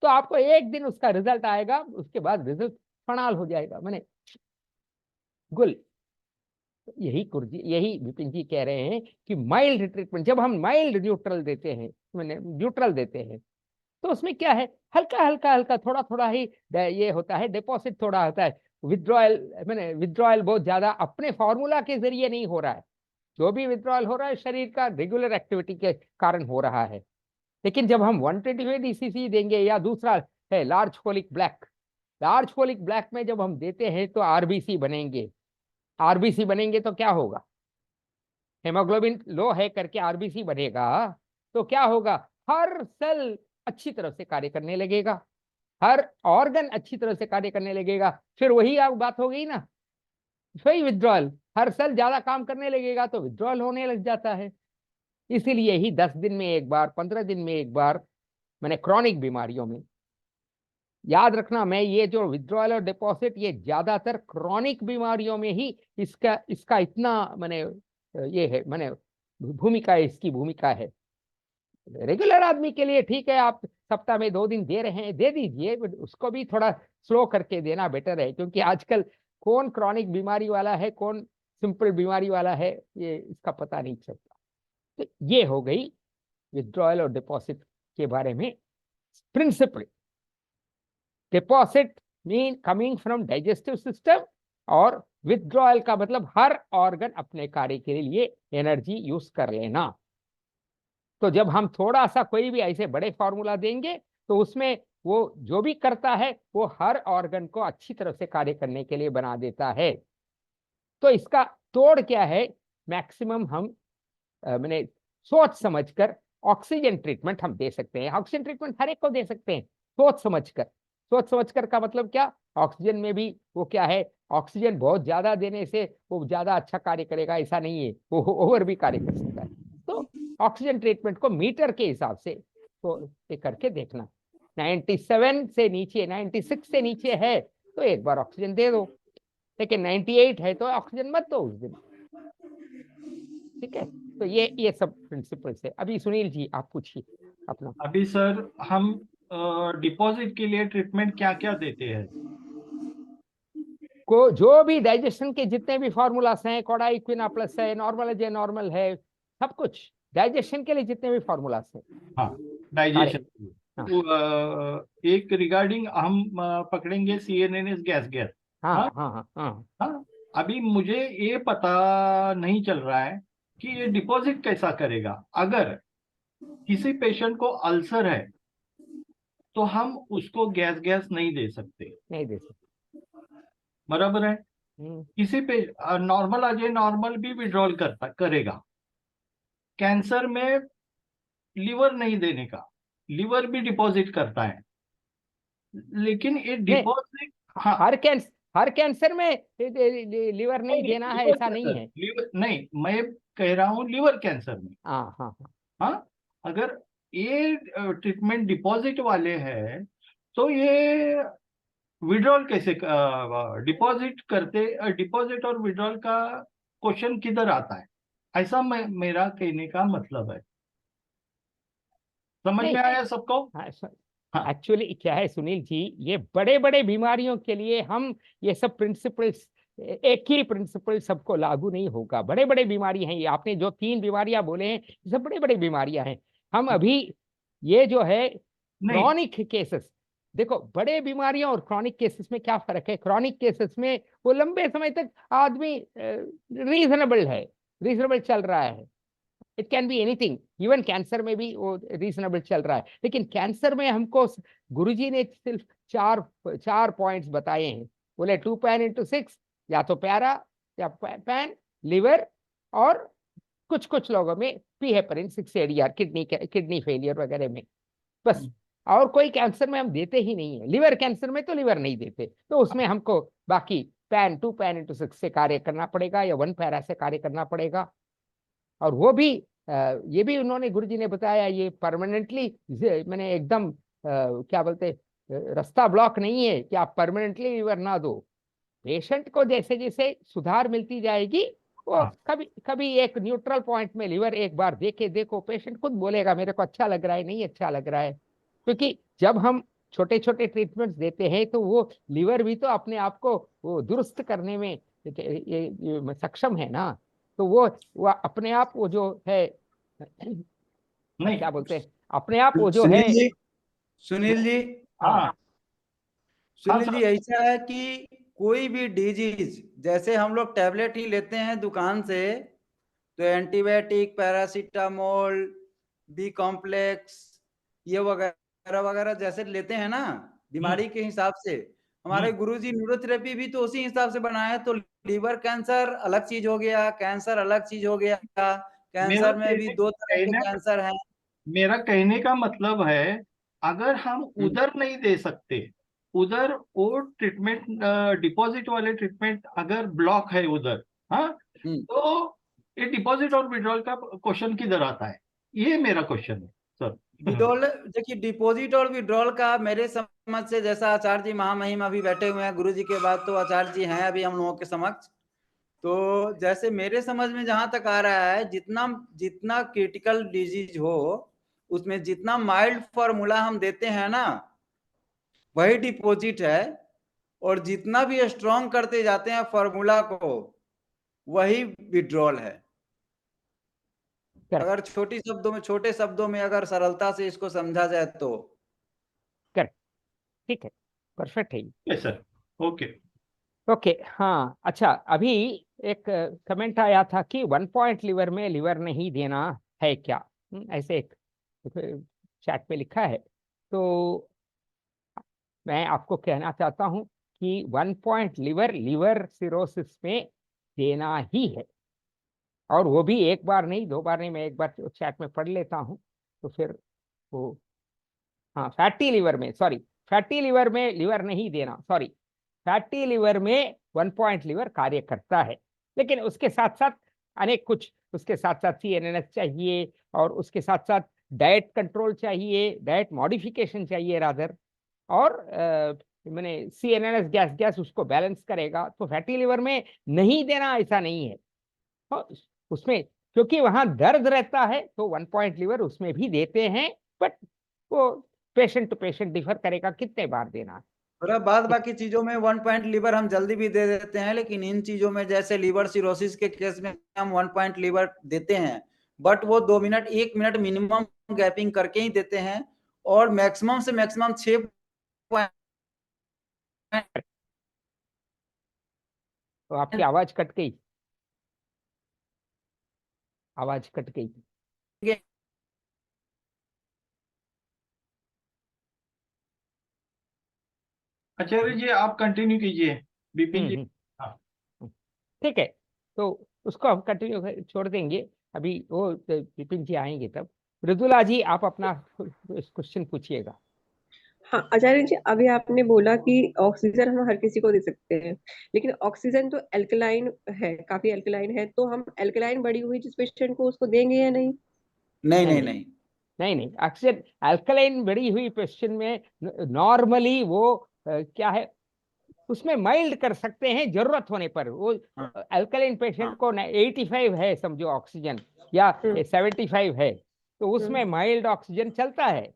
तो आपको एक दिन उसका रिजल्ट आएगा, उसके बाद रिजल्ट फनाल हो जाएगा, मैंने गुल। यही गुरुजी, यही विपिन जी कह रहे हैं कि माइल्ड ट्रीटमेंट, जब हम माइल्ड न्यूट्रल देते हैं, मैंने न्यूट्रल देते हैं, तो उसमें क्या है, हल्का हल्का हल्का थोड़ा थोड़ा ही ये होता है, डिपॉजिट थोड़ा होता है। विथड्रॉयल, मैंने विथड्रॉयल बहुत ज्यादा अपने फॉर्मूला के जरिए नहीं हो रहा है, जो भी विथड्रॉयल हो रहा है शरीर का रेगुलर एक्टिविटी के कारण हो रहा है। लेकिन जब हम 125 डीसीसी देंगे, या दूसरा है large folic black, large folic black में जब हम देते हैं तो आरबीसी बनेंगे, आरबीसी बनेंगे तो क्या होगा, हेमोग्लोबिन लो है करके आरबीसी बनेगा, तो क्या होगा, हर सेल अच्छी तरह से कार्य करने लगेगा, हर ऑर्गन अच्छी तरह से कार्य करने लगेगा। फिर वही बात हो गई ना, वही विथड्रॉल, हर सेल ज्यादा काम करने लगेगा तो विथड्रॉल होने लग जाता है। इसीलिए ही 10 दिन में एक बार, 15 दिन में एक बार, मैंने क्रॉनिक बीमारियों में, याद रखना, मैं ये जो विथड्रॉल और डिपॉजिट, ये ज्यादातर क्रॉनिक बीमारियों में ही इसका इतना मैंने ये है, मैंने भूमिका है, इसकी भूमिका है। रेगुलर आदमी के लिए ठीक है, आप सप्ताह में 2 दिन दे रहे हैं, दे दीजिए, उसको भी थोड़ा स्लो करके देना बेटर है, क्योंकि आजकल कौन क्रॉनिक बीमारी वाला है, कौन सिंपल बीमारी वाला है, ये इसका पता नहीं चलता। तो ये हो गई विथड्रॉयल और डिपॉजिट के बारे में principle. Deposit mean coming from digestive system, और विथड्रॉयल का मतलब हर ऑर्गन अपने कार्य के लिए एनर्जी यूज कर लेना। तो जब हम थोड़ा सा कोई भी ऐसे बड़े फॉर्मूला देंगे, तो उसमें वो जो भी करता है वो हर ऑर्गन को अच्छी तरह से कार्य करने के लिए बना देता है। तो इसका तोड़ क्या है, मैक्सिमम हम मैंने सोच समझकर ऑक्सीजन ट्रीटमेंट हम दे सकते हैं। ऑक्सीजन ट्रीटमेंट हर एक को दे सकते हैं, सोच समझकर। सोच समझकर का मतलब क्या, ऑक्सीजन में भी वो क्या है, ऑक्सीजन बहुत ज्यादा देने से वो ज्यादा अच्छा कार्य करेगा ऐसा नहीं है, वो ओवर भी कार्य कर सकता है। तो ऑक्सीजन ट्रीटमेंट को मीटर के हिसाब से तो ये करके देखना, 97 से नीचे, 96 से नीचे है तो एक बार ऑक्सीजन दे दो, लेकिन 98 है तो ऑक्सीजन मत दो उस दिन, ठीक है। तो ये सब प्रिंसिपल्स है। अभी सुनील जी आप पूछिए अपना। अभी सर हम डिपॉजिट के लिए ट्रीटमेंट क्या क्या देते हैं? को जो भी डाइजेशन के जितने भी फॉर्मूलास हैं, कोडाई क्विना प्लस है, नॉर्मल है, नॉर्मल है, सब कुछ डाइजेशन के लिए जितने भी फॉर्मूलास हैं। हाँ, डाइजेशन। हाँ। एक रिगार्डिंग हम पकड़ेंगे सीएनएस गैस। हाँ हाँ हाँ हाँ हाँ। हाँ। अभी मुझे ये पता नहीं चल रहा है कि ये डिपॉजिट कैसा करेगा। अगर किसी पेशेंट को अल्सर है तो हम उसको गैस नहीं दे सकते, नहीं दे सकते, बराबर है। किसी पे नॉर्मल अजय नॉर्मल भी विड्रॉल करेगा। कैंसर में लीवर नहीं देने का, लीवर भी डिपॉजिट करता है, लेकिन ये डिपॉजिट, हाँ, हर कैंसर में लीवर नहीं देना है लिवर ऐसा नहीं कैंसर, है। लिवर नहीं, मैं कह रहा हूँ लिवर कैंसर में। हाँ हाँ हाँ। हाँ, अगर ये ट्रीटमेंट डिपॉजिट वाले हैं तो ये विड्रॉल कैसे, डिपॉजिट करते, डिपॉजिट और विड्रॉल का क्वेश्चन किधर आता है, ऐसा मेरा कहने का मतलब है। समझ नहीं, में आया सबको? हाँ, हाँ, एक्चुअली क्या है सुनील जी, ये बड़े बड़े बीमारियों के लिए हम ये सब प्रिंसिपल्स, एक ही प्रिंसिपल सबको लागू नहीं होगा। बड़े बड़े बीमारी हैं ये, आपने जो 3 बीमारियां बोले हैं ये सब बड़े बड़े बीमारियां हैं। हम अभी ये जो है नहीं, क्रॉनिक केसेस, देखो बड़े बीमारियां और क्रॉनिक केसेस में क्या फर्क है। क्रॉनिक केसेस में वो लंबे समय तक आदमी रीजनेबल चल रहा है। It can be anything, even cancer में भी वो रीजनेबल चल रहा है। लेकिन कैंसर में हमको गुरुजी ने सिर्फ चार पॉइंट्स बताए हैं। बोले 2 पैन इंटू 6, या तो पैरा या पैन, लिवर, और कुछ कुछ लोगों में P heparin 6 ADR, kidney failure वगैरह में, बस। और कोई कैंसर में हम देते ही नहीं है। लिवर कैंसर में तो लिवर नहीं देते, तो उसमें हमको बाकी पैन 2 पैन इंटू 6 से कार्य करना पड़ेगा या 1 पैरा से कार्य करना पड़ेगा। और वो भी ये भी उन्होंने गुरुजी ने बताया, ये परमानेंटली मैंने एकदम क्या बोलते रास्ता ब्लॉक नहीं है कि आप परमानेंटली लिवर ना दो। पेशेंट को जैसे जैसे सुधार मिलती जाएगी, वो कभी कभी एक न्यूट्रल पॉइंट में लिवर एक बार देके देखो, पेशेंट खुद बोलेगा मेरे को अच्छा लग रहा है, नहीं अच्छा लग रहा है। क्योंकि जब हम छोटे छोटे ट्रीटमेंट्स देते हैं तो वो लिवर भी तो अपने आप को वो दुरुस्त करने में ये सक्षम है ना। तो वो अपने आप वो जो है नहीं, क्या बोलते हैं, अपने आप वो जो है। सुनील जी, हाँ, सुनील सर। जी ऐसा है कि कोई भी डिजीज, जैसे हम लोग टैबलेट ही लेते हैं दुकान से, तो एंटीबायोटिक, पैरासीटामोल, बी कॉम्प्लेक्स, ये वगैरह वगैरह जैसे लेते हैं ना बीमारी के हिसाब से, हमारे गुरुजी न्यूरोथेरेपी भी तो उसी हिसाब से बनाया है। तो लीवर कैंसर अलग चीज हो गया, कैंसर अलग चीज हो गया। मेरा कैंसर में भी 2 तरह के कहने कैंसर हैं। मेरा कहने का मतलब है, अगर हम उधर नहीं दे सकते, उधर वो ट्रीटमेंट, डिपॉजिट वाले ट्रीटमेंट अगर ब्लॉक है उधर, हाँ, तो ये डिपॉजिट और विड्रॉल का क्वेश्चन किधर आता है, ये मेरा क्वेश्चन है सर। विड्रॉल, देखिए डिपॉजिट और विड्रॉल का मेरे समझ से, जैसा आचार्य जी महामहिम अभी बैठे हुए हैं, गुरु जी के बाद तो आचार्य जी हैं अभी हम लोगों के समक्ष। तो जैसे मेरे समझ में जहां तक आ रहा है, जितना जितना क्रिटिकल डिजीज हो उसमें जितना माइल्ड फॉर्मूला हम देते हैं ना, वही डिपॉजिट है। और जितना भी स्ट्रॉन्ग करते जाते हैं फॉर्मूला को, वही विड्रॉल है। करेक्ट, अगर छोटे शब्दों में अगर सरलता से इसको समझा जाए तो। करेक्ट, ठीक है, परफेक्ट है। Yes sir, okay. ओके, हाँ अच्छा, अभी एक कमेंट आया था कि 1 पॉइंट लिवर में लिवर नहीं देना है क्या, ऐसे एक चैट पे लिखा है। तो मैं आपको कहना चाहता हूं कि 1 पॉइंट लिवर सिरोसिस में देना ही है। और वो भी एक बार नहीं, 2 बार नहीं, मैं एक बार चैट में पढ़ लेता हूं तो फिर वो, हाँ फैटी लिवर में, सॉरी, फैटी लिवर में लिवर नहीं देना, सॉरी, फैटी लिवर में 1 पॉइंट लिवर कार्य करता है। लेकिन उसके साथ साथ अनेक कुछ, उसके साथ साथ CNNS चाहिए, और उसके साथ साथ डाइट कंट्रोल चाहिए, डाइट मॉडिफिकेशन चाहिए रादर। और मैंने CNNS गैस उसको बैलेंस करेगा। तो फैटी लिवर में नहीं देना ऐसा नहीं है। उसमें क्योंकि वहां दर्द रहता है तो 1 पॉइंट लिवर उसमें भी देते हैं, बट वो पेशेंट टू पेशेंट डिफर करेगा कितने बार देना है। और बाद बाकी चीजों में 1 पॉइंट लिवर हम जल्दी भी दे देते हैं, लेकिन इन चीजों में जैसे लिवर सिरोसिस के केस में हम 1 पॉइंट लिवर देते हैं, बट वो 2 मिनट 1 मिनट मिनिमम गैपिंग करके ही देते हैं। और मैक्सिमम से मैक्सिमम 6 पॉइंट। तो आपकी आवाज कट गई, आवाज कट गई। आचार्य जी आप कंटिन्यू कीजिए, बिपिन जी। हाँ, ठीक है, तो उसको हम कंटिन्यू छोड़ देंगे। अभी वो विपिन जी आएंगे तब। मृदुला जी आप अपना क्वेश्चन पूछिएगा। हाँ आचार्य जी, अभी आपने बोला कि ऑक्सीजन हम हर किसी को दे सकते हैं, लेकिन ऑक्सीजन तो एल्कलाइन है, काफी एल्कलाइन है, तो हम एल्कलाइन बढ़ी हुई जिस पेशेंट को उसको देंगे या नहीं? नहीं नहीं नहीं नहीं नहीं नहीं, अक्सर अल्कलाइन बढ़ी हुई पेशेंट में नॉर्मली वो क्या है, उसमें माइल्ड कर सकते हैं जरूरत होने पर। वो हाँ अल्कलाइन पेशेंट को 85 है समझो ऑक्सीजन, या 75 है, तो उसमें माइल्ड ऑक्सीजन चलता है,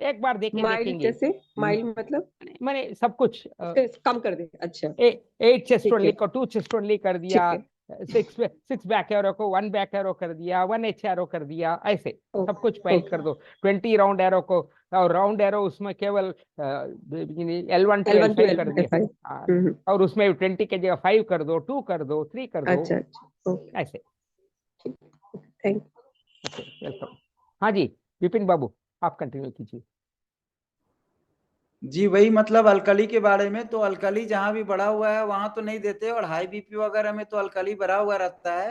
एक बार देके माइल्ड देखेंगे। कैसे? माइल्ड मतलब मैंने सब कुछ उसके कम कर दे? अच्छा 8 चेस्ट ठीक ओनली है, को 2 चेस्ट ओनली कर ठीक दिया, है, 6 बैक एरो को 1 बैक एरो कर दिया, 1 एच एरो कर दिया, ऐसे सब कुछ पाइल ओके, कर दो। 20 राउंड एरो को, और राउंड एरो उसमें केवल L1 to L1 to L5 कर दिया, L5। हाँ, और उसमें 20 की जगह 5 कर दो, 2 कर दो, 3 कर दो, अच्छा अच्छा, ओके, ऐसे। Thank okay welcome. हाँ जी विपिन बाबू, आप कंटिन्यू कीजिए। जी वही मतलब अल्कली के बारे में, तो अल्कली जहां भी बढ़ा हुआ है वहां तो नहीं देते, और हाई बीपी वगैरह में तो अल्कली बढ़ा हुआ रहता है।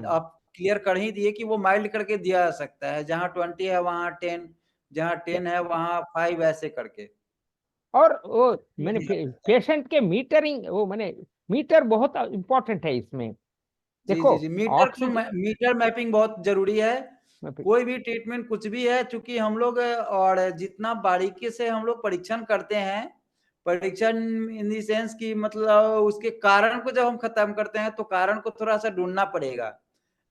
आप क्लियर कर ही दिए कि वो माइल्ड करके दिया जा सकता है, जहां 20 है वहां 10, जहां 10 है वहां 5, ऐसे करके। और वो मैंने पेशेंट के मीटरिंग, वो मैंने मीटर बहुत इम्पोर्टेंट है इसमें। जी देखो जी जी, मीटर मैपिंग बहुत जरूरी है। कोई भी ट्रीटमेंट कुछ भी है, चूंकि हम लोग और जितना बारीकी से हम लोग परीक्षण करते हैं, परीक्षण इन दी सेंस की मतलब उसके कारण को जब हम खत्म करते हैं तो कारण को थोड़ा सा ढूंढना पड़ेगा।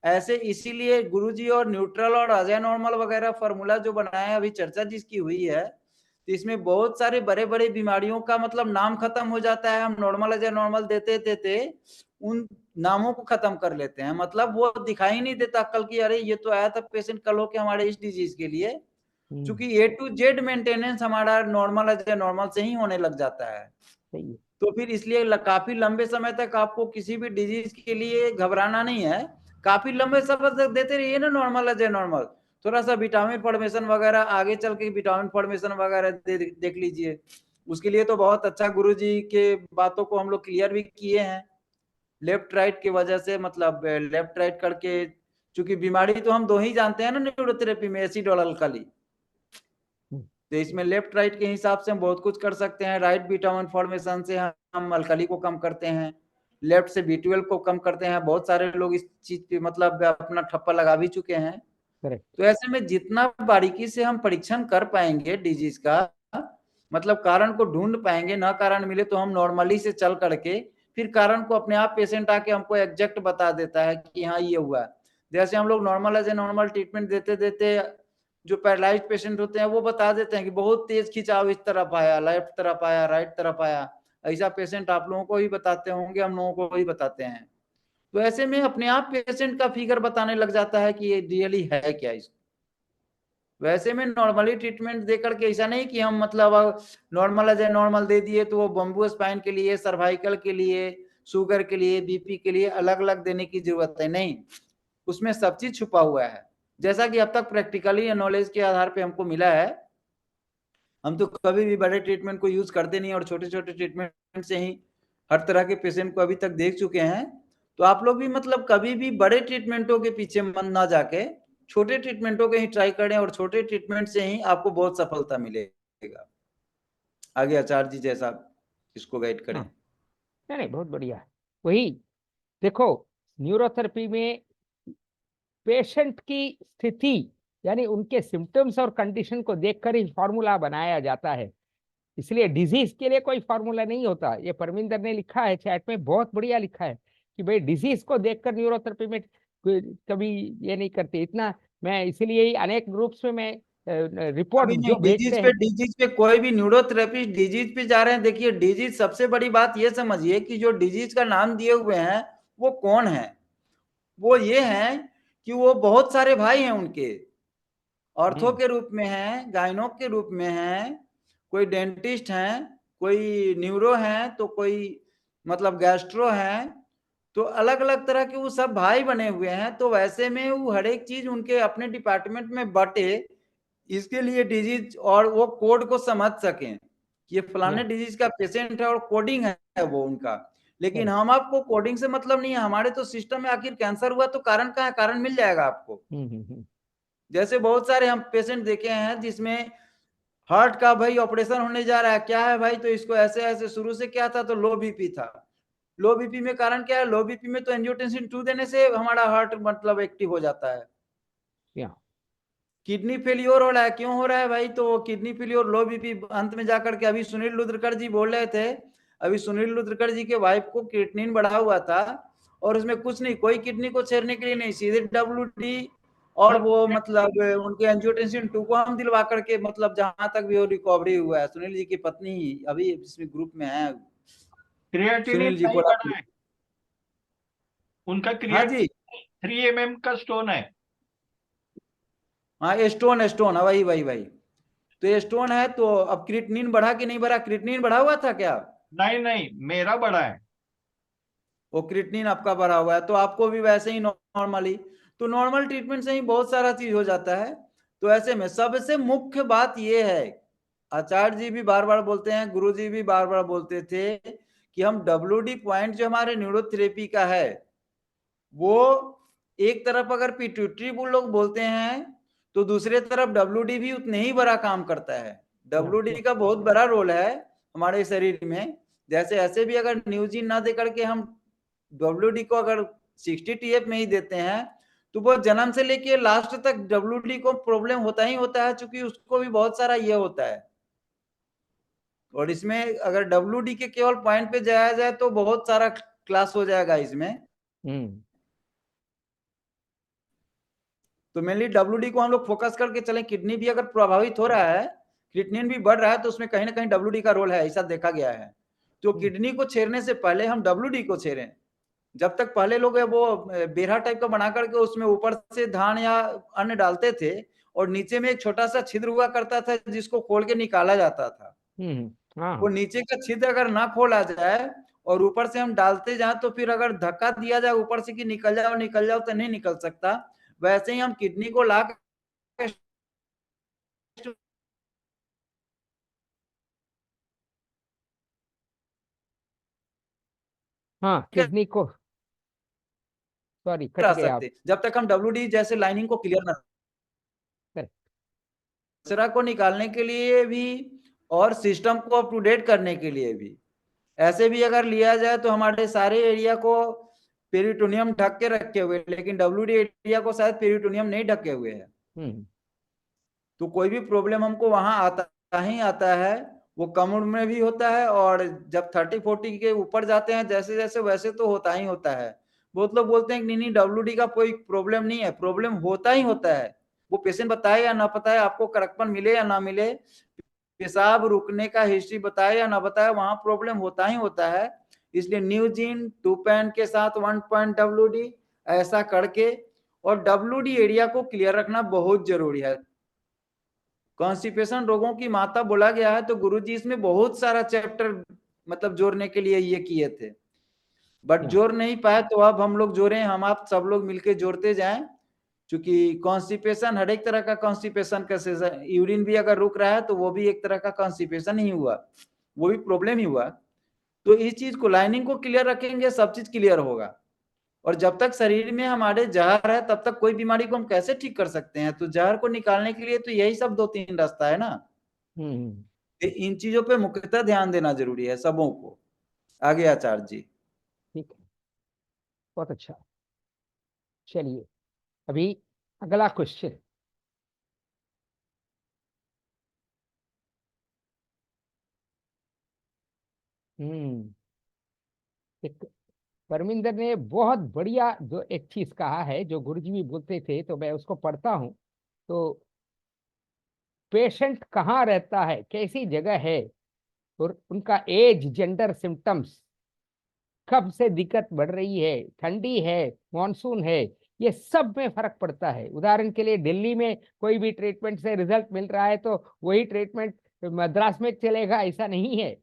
ऐसे इसीलिए गुरुजी और न्यूट्रल और अजय नॉर्मल वगैरह फॉर्मूला जो बनाए अभी चर्चा जिसकी हुई है, तो इसमें बहुत सारे बड़े बड़े बीमारियों का मतलब नाम खत्म हो जाता है। हम नॉर्मल अजय नॉर्मल देते देते उन नामों को खत्म कर लेते हैं, मतलब वो दिखाई नहीं देता कल की अरे ये तो आया था पेशेंट कल हो के हमारे इस डिजीज के लिए, क्योंकि A to Z मेंटेनेंस हमारा नॉर्मल अजय नॉर्मल से ही होने लग जाता है। सही है। तो फिर इसलिए काफी लंबे समय तक आपको किसी भी डिजीज के लिए घबराना नहीं है। काफी लंबे समय तक देते रहिए ना नॉर्मल अजय नॉर्मल, थोड़ा सा विटामिन फॉर्मेशन वगैरह आगे चल के विटामिन फॉर्मेशन वगैरह देख लीजिए। उसके लिए तो बहुत अच्छा गुरुजी के बातों को हम लोग क्लियर भी किए हैं लेफ्ट राइट की वजह से, मतलब लेफ्ट राइट करके, चूंकि बीमारी तो हम दो ही जानते हैं ना न्यूरोथेरेपी में, एसिड और अल्कली, तो इसमें लेफ्ट राइट के हिसाब से हम बहुत कुछ कर सकते हैं। राइट विटामिन फॉर्मेशन से हम अल्कली को कम करते हैं, लेफ्ट से B12 को कम करते हैं। बहुत सारे लोग इस चीज पे मतलब अपना ठप्पा लगा भी चुके हैं। तो ऐसे में जितना बारीकी से हम परीक्षण कर पाएंगे डिजीज का, मतलब कारण को ढूंढ पाएंगे, ना कारण मिले तो हम नॉर्मली से चल करके फिर कारण को अपने आप पेशेंट आके हमको एग्जैक्ट बता देता है कि हाँ ये हुआ। जैसे हम लोग normal as a normal treatment देते देते जो पैरालाइज पेशेंट होते हैं वो बता देते हैं कि बहुत तेज खिंचाव इस तरफ आया, लेफ्ट तरफ आया, राइट तरफ आया। ऐसा पेशेंट आप लोगों को ही बताते होंगे, हम लोगों को ही बताते हैं। तो ऐसे में अपने आप पेशेंट का फिगर बताने लग जाता है कि ये रियली है क्या। इस वैसे में नॉर्मली ट्रीटमेंट देकर के ऐसा नहीं कि हम मतलब नॉर्मल एज ए नॉर्मल दे दिए तो वो बम्बू स्पाइन के लिए, सर्वाइकल के लिए, शुगर के लिए, बीपी के लिए अलग अलग देने की जरूरत है, नहीं। उसमें सब चीज छुपा हुआ है, जैसा कि अब तक प्रैक्टिकली नॉलेज के आधार पे हमको मिला है। हम तो कभी भी बड़े ट्रीटमेंट को यूज करते नहीं और छोटे छोटे ट्रीटमेंट से ही हर तरह के पेशेंट को अभी तक देख चुके हैं। तो आप लोग भी मतलब कभी भी बड़े ट्रीटमेंटों के पीछे मन ना जाके छोटे ट्रीटमेंटों के ही ट्राई करें, और छोटे ट्रीटमेंट से ही आपको बहुत सफलता मिलेगा। आगे आचार्य जी जैसा इसको गाइड करें। नहीं नहीं, बहुत बढ़िया है। वही देखो, न्यूरोथेरेपी में पेशेंट की स्थिति यानी उनके सिम्टम्स और कंडीशन को देखकर ही फॉर्मूला बनाया जाता है, इसलिए डिजीज के लिए कोई फॉर्मूला नहीं होता। ये परमिंदर ने लिखा है चैट में, बहुत बढ़िया लिखा है कि भाई डिजीज को देखकर न्यूरोथेरेपी में कभी ये नहीं करते इतना। मैं इसीलिए ही अनेक ग्रुप्स में मैं रिपोर्ट अभी नहीं, जो भेजते हैं। डिजीज पे कोई भी न्यूरोथेरेपिस्ट डिजीज पे जा रहे हैं। देखिए डिजीज, सबसे बड़ी बात ये समझिए कि जो डिजीज का नाम दिए हुए हैं वो कौन है। वो ये हैं कि वो बहुत सारे भाई हैं उनके, ऑर्थो के रूप में हैं, गायनो के रूप में हैं, कोई डेंटिस्ट हैं, कोई न्यूरो हैं, तो कोई मतलब गैस्ट्रो हैं। तो अलग अलग तरह के वो सब भाई बने हुए हैं। तो वैसे में वो हर एक चीज उनके अपने डिपार्टमेंट में बटे, इसके लिए डिजीज और वो कोड को समझ सकें कि ये फलाने डिजीज का पेशेंट है और कोडिंग है वो उनका। लेकिन हम आपको कोडिंग से मतलब नहीं है, हमारे तो सिस्टम में आखिर कैंसर हुआ तो कारण का है, कारण मिल जाएगा आपको। जैसे बहुत सारे हम पेशेंट देखे हैं जिसमें हार्ट का भाई ऑपरेशन होने जा रहा है, क्या है भाई, तो इसको ऐसे ऐसे शुरू से क्या था, तो लो बीपी था। लो बीपी में कारण क्या है, लो बीपी में तो एंजियोटेंसिन 2 देने से हमारा हार्ट मतलब एक्टिव हो जाता है। या किडनी फेलियर हो रहा है, क्यों हो रहा है भाई, तो किडनी फेलियर लो बीपी अंत में जाकर के, अभी सुनील लुद्रकर जी बोल रहे थे, अभी सुनील लुद्रकर जी के वाइफ को क्रिएटिनिन बढ़ा हुआ था, और उसमें कुछ नहीं, कोई किडनी को छेड़ने के लिए नहीं, सीधे WD और वो मतलब उनके एंजियोटेंसिन 2 को हम दिलवा करके, मतलब जहां तक भी वो रिकवरी हुआ है। सुनील जी की पत्नी अभी इसमें ग्रुप में है, क्रिएटिनिन सुनील जी नहीं कोल्हापुर। बढ़ा है, उनका हाँ जी, क्रिएटिनिन 3 mm का स्टोन है। हाँ स्टोन स्टोन, वही वही वही, तो ये स्टोन है, तो अब क्रिएटिनिन बढ़ा कि नहीं बढ़ा, क्रिएटिनिन बढ़ा हुआ था क्या, नहीं नहीं, मेरा बढ़ा है। वो क्रिएटिनिन आपका बढ़ा हुआ है, तो आपको भी वैसे ही नॉर्मली, तो नॉर्मल ट्रीटमेंट से ही बहुत सारा चीज हो जाता है। तो ऐसे में सबसे मुख्य बात ये है, आचार्य जी भी बार बार बोलते हैं, गुरु जी भी बार बार बोलते थे कि हम WD पॉइंट जो हमारे न्यूरोथेरेपी का है, वो एक तरफ अगर पिट्यूटरी वो लोग बोलते हैं, तो दूसरे तरफ WD भी उतने ही बड़ा काम करता है। WD का बहुत बड़ा रोल है हमारे शरीर में। जैसे ऐसे भी अगर न्यूजीन ना दे करके हम WD को अगर 60 TF में ही देते हैं, तो वो जन्म से लेके लास्ट तक WD को प्रॉब्लम होता ही होता है, क्योंकि उसको भी बहुत सारा ये होता है। और इसमें अगर WD के केवल पॉइंट पे जाया जाए तो बहुत सारा क्लास हो जाएगा इसमें। तो मेनली WD को हम लोग फोकस करके चलें, किडनी भी अगर प्रभावित हो रहा है, क्रिएटिनिन भी बढ़ रहा है, तो उसमें कहीं ना कहीं WD का रोल है, ऐसा देखा गया है। तो किडनी को छेड़ने से पहले हम WD को छेड़ें। जब तक पहले लोग वो बेरहा टाइप का बना करके उसमें ऊपर से धान या अन्न डालते थे, और नीचे में एक छोटा सा छिद्र हुआ करता था जिसको खोल के निकाला जाता था। वो नीचे का छिद्र अगर ना खोला जाए और ऊपर से हम डालते जाए, तो फिर अगर धक्का दिया जाए ऊपर से कि निकल जाओ तो नहीं निकल सकता। वैसे ही हम किडनी को ला हाँ, किडनी को, सॉरी कट गया आप। सकते, जब तक हम WD जैसे लाइनिंग को क्लियर ना, कचरा को निकालने के लिए भी और सिस्टम को अप टू डेट करने के लिए भी। ऐसे भी अगर लिया जाए तो हमारे सारे एरिया को पेरिटोनियम ढक के रखे हुए, लेकिन WD एरिया को शायद पेरिटोनियम नहीं ढके हुए है। तो कोई भी प्रॉब्लम हमको वहां आता ही आता है, वो कम उम्र में भी होता है, और जब 30-40 के ऊपर जाते हैं जैसे जैसे, वैसे तो होता ही होता है। बहुत लोग बोलते हैं कि नहीं WD का कोई प्रॉब्लम नहीं है, प्रॉब्लम होता ही होता है। वो पेशेंट बताए या ना बताए, आपको करकपन मिले या ना मिले, पेशाब रुकने का हिस्ट्री बताए या ना बताए, वहां प्रॉब्लम होता ही होता है। इसलिए न्यूजीन 2 पॉइंट के साथ 1 पॉइंट WD ऐसा करके, और WD एरिया को क्लियर रखना बहुत जरूरी है। कॉन्स्टिपेशन रोगों की माता बोला गया है, तो गुरुजी इसमें बहुत सारा चैप्टर मतलब जोड़ने के लिए ये किए थे, बट जोड़ नहीं पाए, तो अब हम लोग जोड़े, हम आप सब लोग मिलके जोड़ते जाएं। क्योंकि कॉन्स्टिपेशन हर एक तरह का कॉन्स्टिपेशन का सीजन, यूरिन भी अगर रुक रहा है तो वो भी एक तरह का कॉन्स्टिपेशन ही हुआ, वो भी प्रॉब्लम ही हुआ। तो इस चीज को, लाइनिंग को क्लियर रखेंगे, सब चीज क्लियर होगा। और जब तक शरीर में हमारे जहर है, तब तक कोई बीमारी को हम कैसे ठीक कर सकते हैं। तो जहर को निकालने के लिए तो यही सब 2-3 रास्ता है ना। इन चीजों पे मुख्यतः ध्यान देना जरूरी है सबों को। आगे आचार्य जी। ठीक है, बहुत अच्छा। चलिए अभी अगला क्वेश्चन। एक परमिंदर ने बहुत बढ़िया जो एक चीज कहा है, जो गुरुजी भी बोलते थे, तो मैं उसको पढ़ता हूं। तो पेशेंट कहाँ रहता है, कैसी जगह है, और उनका एज, जेंडर, सिम्टम्स, कब से दिक्कत बढ़ रही है, ठंडी है, मॉनसून है, ये सब में फर्क पड़ता है। उदाहरण के लिए दिल्ली में कोई भी ट्रीटमेंट से रिजल्ट मिल रहा है तो वही ट्रीटमेंट मद्रास में चलेगा ऐसा नहीं है,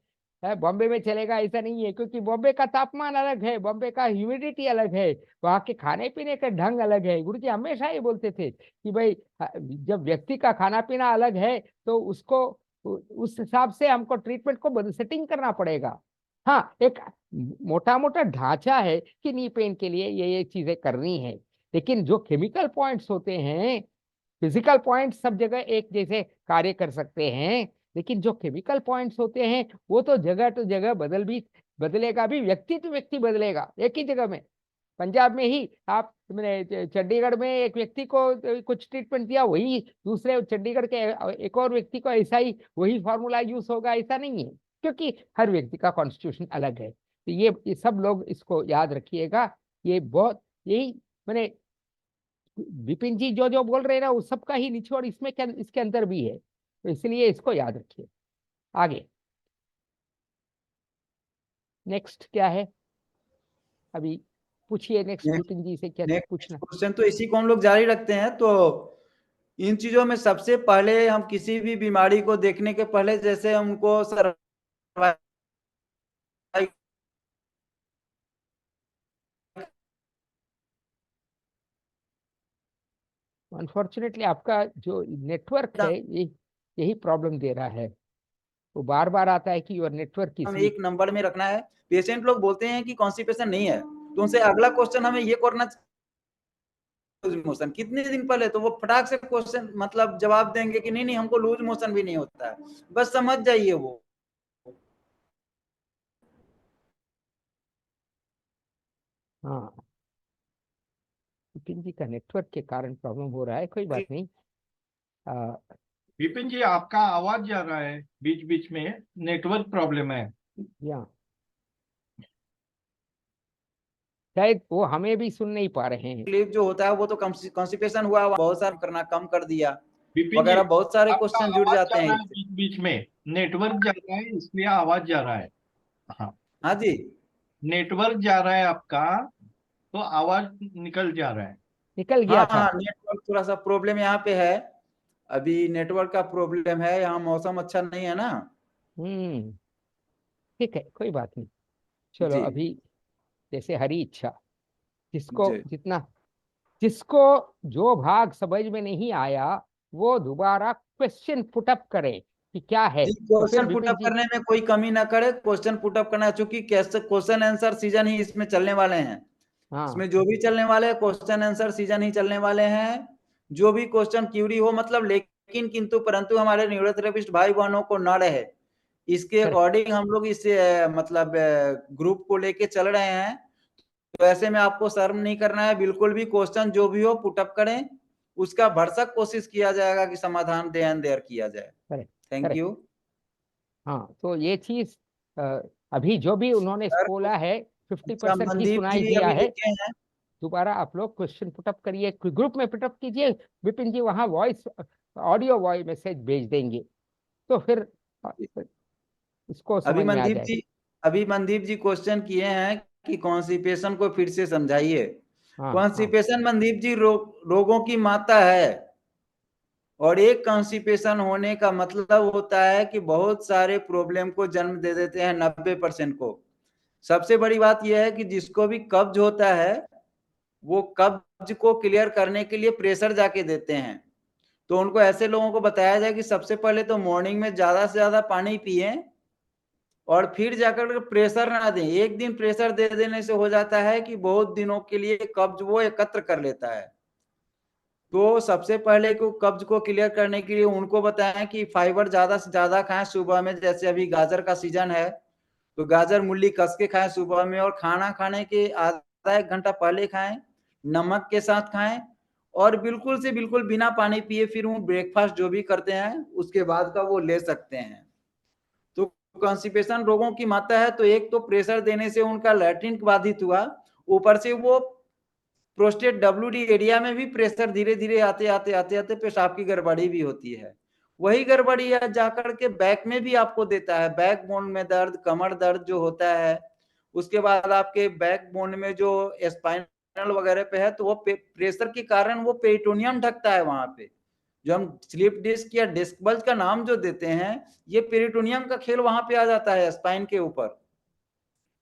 बॉम्बे में चलेगा ऐसा नहीं है, क्योंकि बॉम्बे का तापमान अलग है, बॉम्बे का ह्यूमिडिटी अलग है, वहाँ के खाने पीने का ढंग अलग है। गुरुजी हमेशा ये बोलते थे कि भाई जब व्यक्ति का खाना पीना अलग है तो उसको उस हिसाब से हमको ट्रीटमेंट को सेटिंग करना पड़ेगा। हाँ, एक मोटा मोटा ढांचा है कि नी पेन के लिए ये चीजें करनी है, लेकिन जो केमिकल पॉइंट्स होते हैं, फिजिकल पॉइंट सब जगह एक जैसे कार्य कर सकते हैं, लेकिन जो केमिकल पॉइंट्स होते हैं वो तो जगह बदलेगा भी, व्यक्ति तो व्यक्ति बदलेगा एक ही जगह में। पंजाब में ही आप मैंने चंडीगढ़ में एक व्यक्ति को कुछ ट्रीटमेंट दिया, वही दूसरे चंडीगढ़ के एक और व्यक्ति को ऐसा ही वही फॉर्मूला यूज होगा, ऐसा नहीं है, क्योंकि हर व्यक्ति का कॉन्स्टिट्यूशन अलग है। तो ये सब लोग इसको याद रखिएगा। ये बहुत यही मैंने विपिन जी जो बोल रहे हैं ना, उस सबका ही निचोड़ इसके अंदर भी है, तो इसलिए इसको याद रखिए। आगे नेक्स्ट क्या है, अभी पूछिए नेक्स्ट विपिन जी से क्या पूछना। क्वेश्चन तो इसी को हम लोग जारी रखते हैं। तो इन चीजों में सबसे पहले हम किसी भी बीमारी को देखने के पहले, जैसे हमको अनफॉर्चुनेटली आपका जो नेटवर्क है यही प्रॉब्लम दे रहा है, वो बार बार आता है कि योर नेटवर्क हमें एक नंबर में रखना है। पेशेंट लोग बोलते हैं कि कॉन्स्टिपेशन नहीं है, तो उनसे अगला क्वेश्चन हमें ये करना लूज मोशन कितने दिन पहले, तो वो फटाक से क्वेश्चन मतलब जवाब देंगे कि नहीं हमको लूज मोशन भी नहीं होता है। बस समझ जाइए वो। हाँ, विपिन जी का नेटवर्क के कारण प्रॉब्लम हो रहा है, कोई बात नहीं। विपिन जी आपका आवाज जा रहा है बीच बीच में, नेटवर्क प्रॉब्लम है। या शायद वो हमें भी सुन नहीं पा रहे हैं। क्लिप जो होता है वो तो कॉन्स्टिपेशन हुआ, बहुत सारा करना कम कर दिया विपिन जी वगैरह, बहुत सारे आपका क्वेश्चन जुड़ आवाज जाते जा रहा हैं है बीच बीच में, नेटवर्क जा रहा है इसलिए आवाज जा रहा है। हाँ हाँ जी, नेटवर्क जा रहा है आपका तो आवाज निकल जा रहा है। निकल गया था। हाँ नेटवर्क थोड़ा सा प्रॉब्लम यहाँ पे है, अभी नेटवर्क का प्रॉब्लम है, यहाँ मौसम अच्छा नहीं है ना। ठीक है, कोई बात नहीं। चलो जी अभी जैसे हरी इच्छा, जिसको जी जिसको जो भाग समझ में नहीं आया वो दोबारा क्वेश्चन पुटअप करे कि क्या है। जी, तो फिर क्वेश्चन पुटअप करने में कोई कमी ना करे, क्वेश्चन पुटअप करना, चूंकि क्वेश्चन आंसर सीजन ही इसमें चलने वाले हैं। हाँ इसमें जो भी चलने वाले हैं क्वेश्चन आंसर सीजन ही चलने वाले हैं। जो भी क्वेश्चन क्यूरी हो, मतलब लेकिन किंतु परंतु हमारे न्यूरोथेरेपिस्ट भाई बहनों को न रहे, इसके अकॉर्डिंग हम लोग इस मतलब ग्रुप को लेके चल रहे हैं। तो ऐसे में आपको शर्म नहीं करना है, बिल्कुल भी क्वेश्चन जो भी हो पुटअप करें, उसका भरसक कोशिश किया जाएगा कि समाधान दे एंड देयर किया जाए। Thank you. हाँ, तो ये चीज अभी जो भी उन्होंने बोला है 50% ही सुनाई दिया है। दोबारा आप लोग क्वेश्चन पुटअप करिए, ग्रुप में पुटअप कीजिए, विपिन जी वहां वॉइस ऑडियो वॉइस मैसेज भेज देंगे, तो फिर इसको समझ में आ जाएगा। अभी मनदीप जी क्वेश्चन किए हैं कि कॉन्स्टिपेशन को फिर से समझाइए। कॉन्स्टिपेशन मनदीप जी रोगों की माता है, और एक कॉन्स्टिपेशन होने का मतलब होता है कि बहुत सारे प्रॉब्लम को जन्म दे देते हैं 90% को। सबसे बड़ी बात यह है कि जिसको भी कब्ज होता है वो कब्ज को क्लियर करने के लिए प्रेशर जाके देते हैं। तो उनको ऐसे लोगों को बताया जाए कि सबसे पहले तो मॉर्निंग में ज्यादा से ज्यादा पानी पिए, और फिर जाकर प्रेशर ना दें। एक दिन प्रेशर दे देने से हो जाता है कि बहुत दिनों के लिए कब्ज वो एकत्र कर लेता है। तो सबसे पहले को कब्ज को क्लियर करने के लिए उनको बताएं कि फाइबर ज्यादा से ज्यादा खाएं सुबह में। जैसे अभी गाजर का सीजन है तो गाजर मूली कस के खाएं सुबह में, और खाना खाने के आधा एक घंटा पहले खाएं, नमक के साथ खाएं, और बिल्कुल से बिल्कुल बिना पानी पिए फिर वो ब्रेकफास्ट जो भी करते हैं उसके बाद का वो ले सकते हैं। तो कॉन्स्टिपेशन रोगों की मात्रा है, तो एक तो प्रेशर देने से उनका लैट्रिन बाधित हुआ, ऊपर से वो प्रोस्टेट डब्ल्यूडी एरिया में भी प्रेशर धीरे धीरे आते आते आते आते पेशाब की गड़बड़ी भी होती है। वही गड़बड़ी है जाकर के बैक में भी आपको देता है, बैक बोन में दर्द, कमर दर्द जो होता है। उसके बाद आपके बैक बोन में जो स्पाइनल वगैरह पे है, तो वो प्रेशर के कारण वो पेरिटोनियम ढकता है वहां पे। जो हम स्लिप डिस्क या डिस्क बल्ज का नाम जो देते हैं, ये पेरिटोनियम का खेल वहां पे आ जाता है स्पाइन के ऊपर।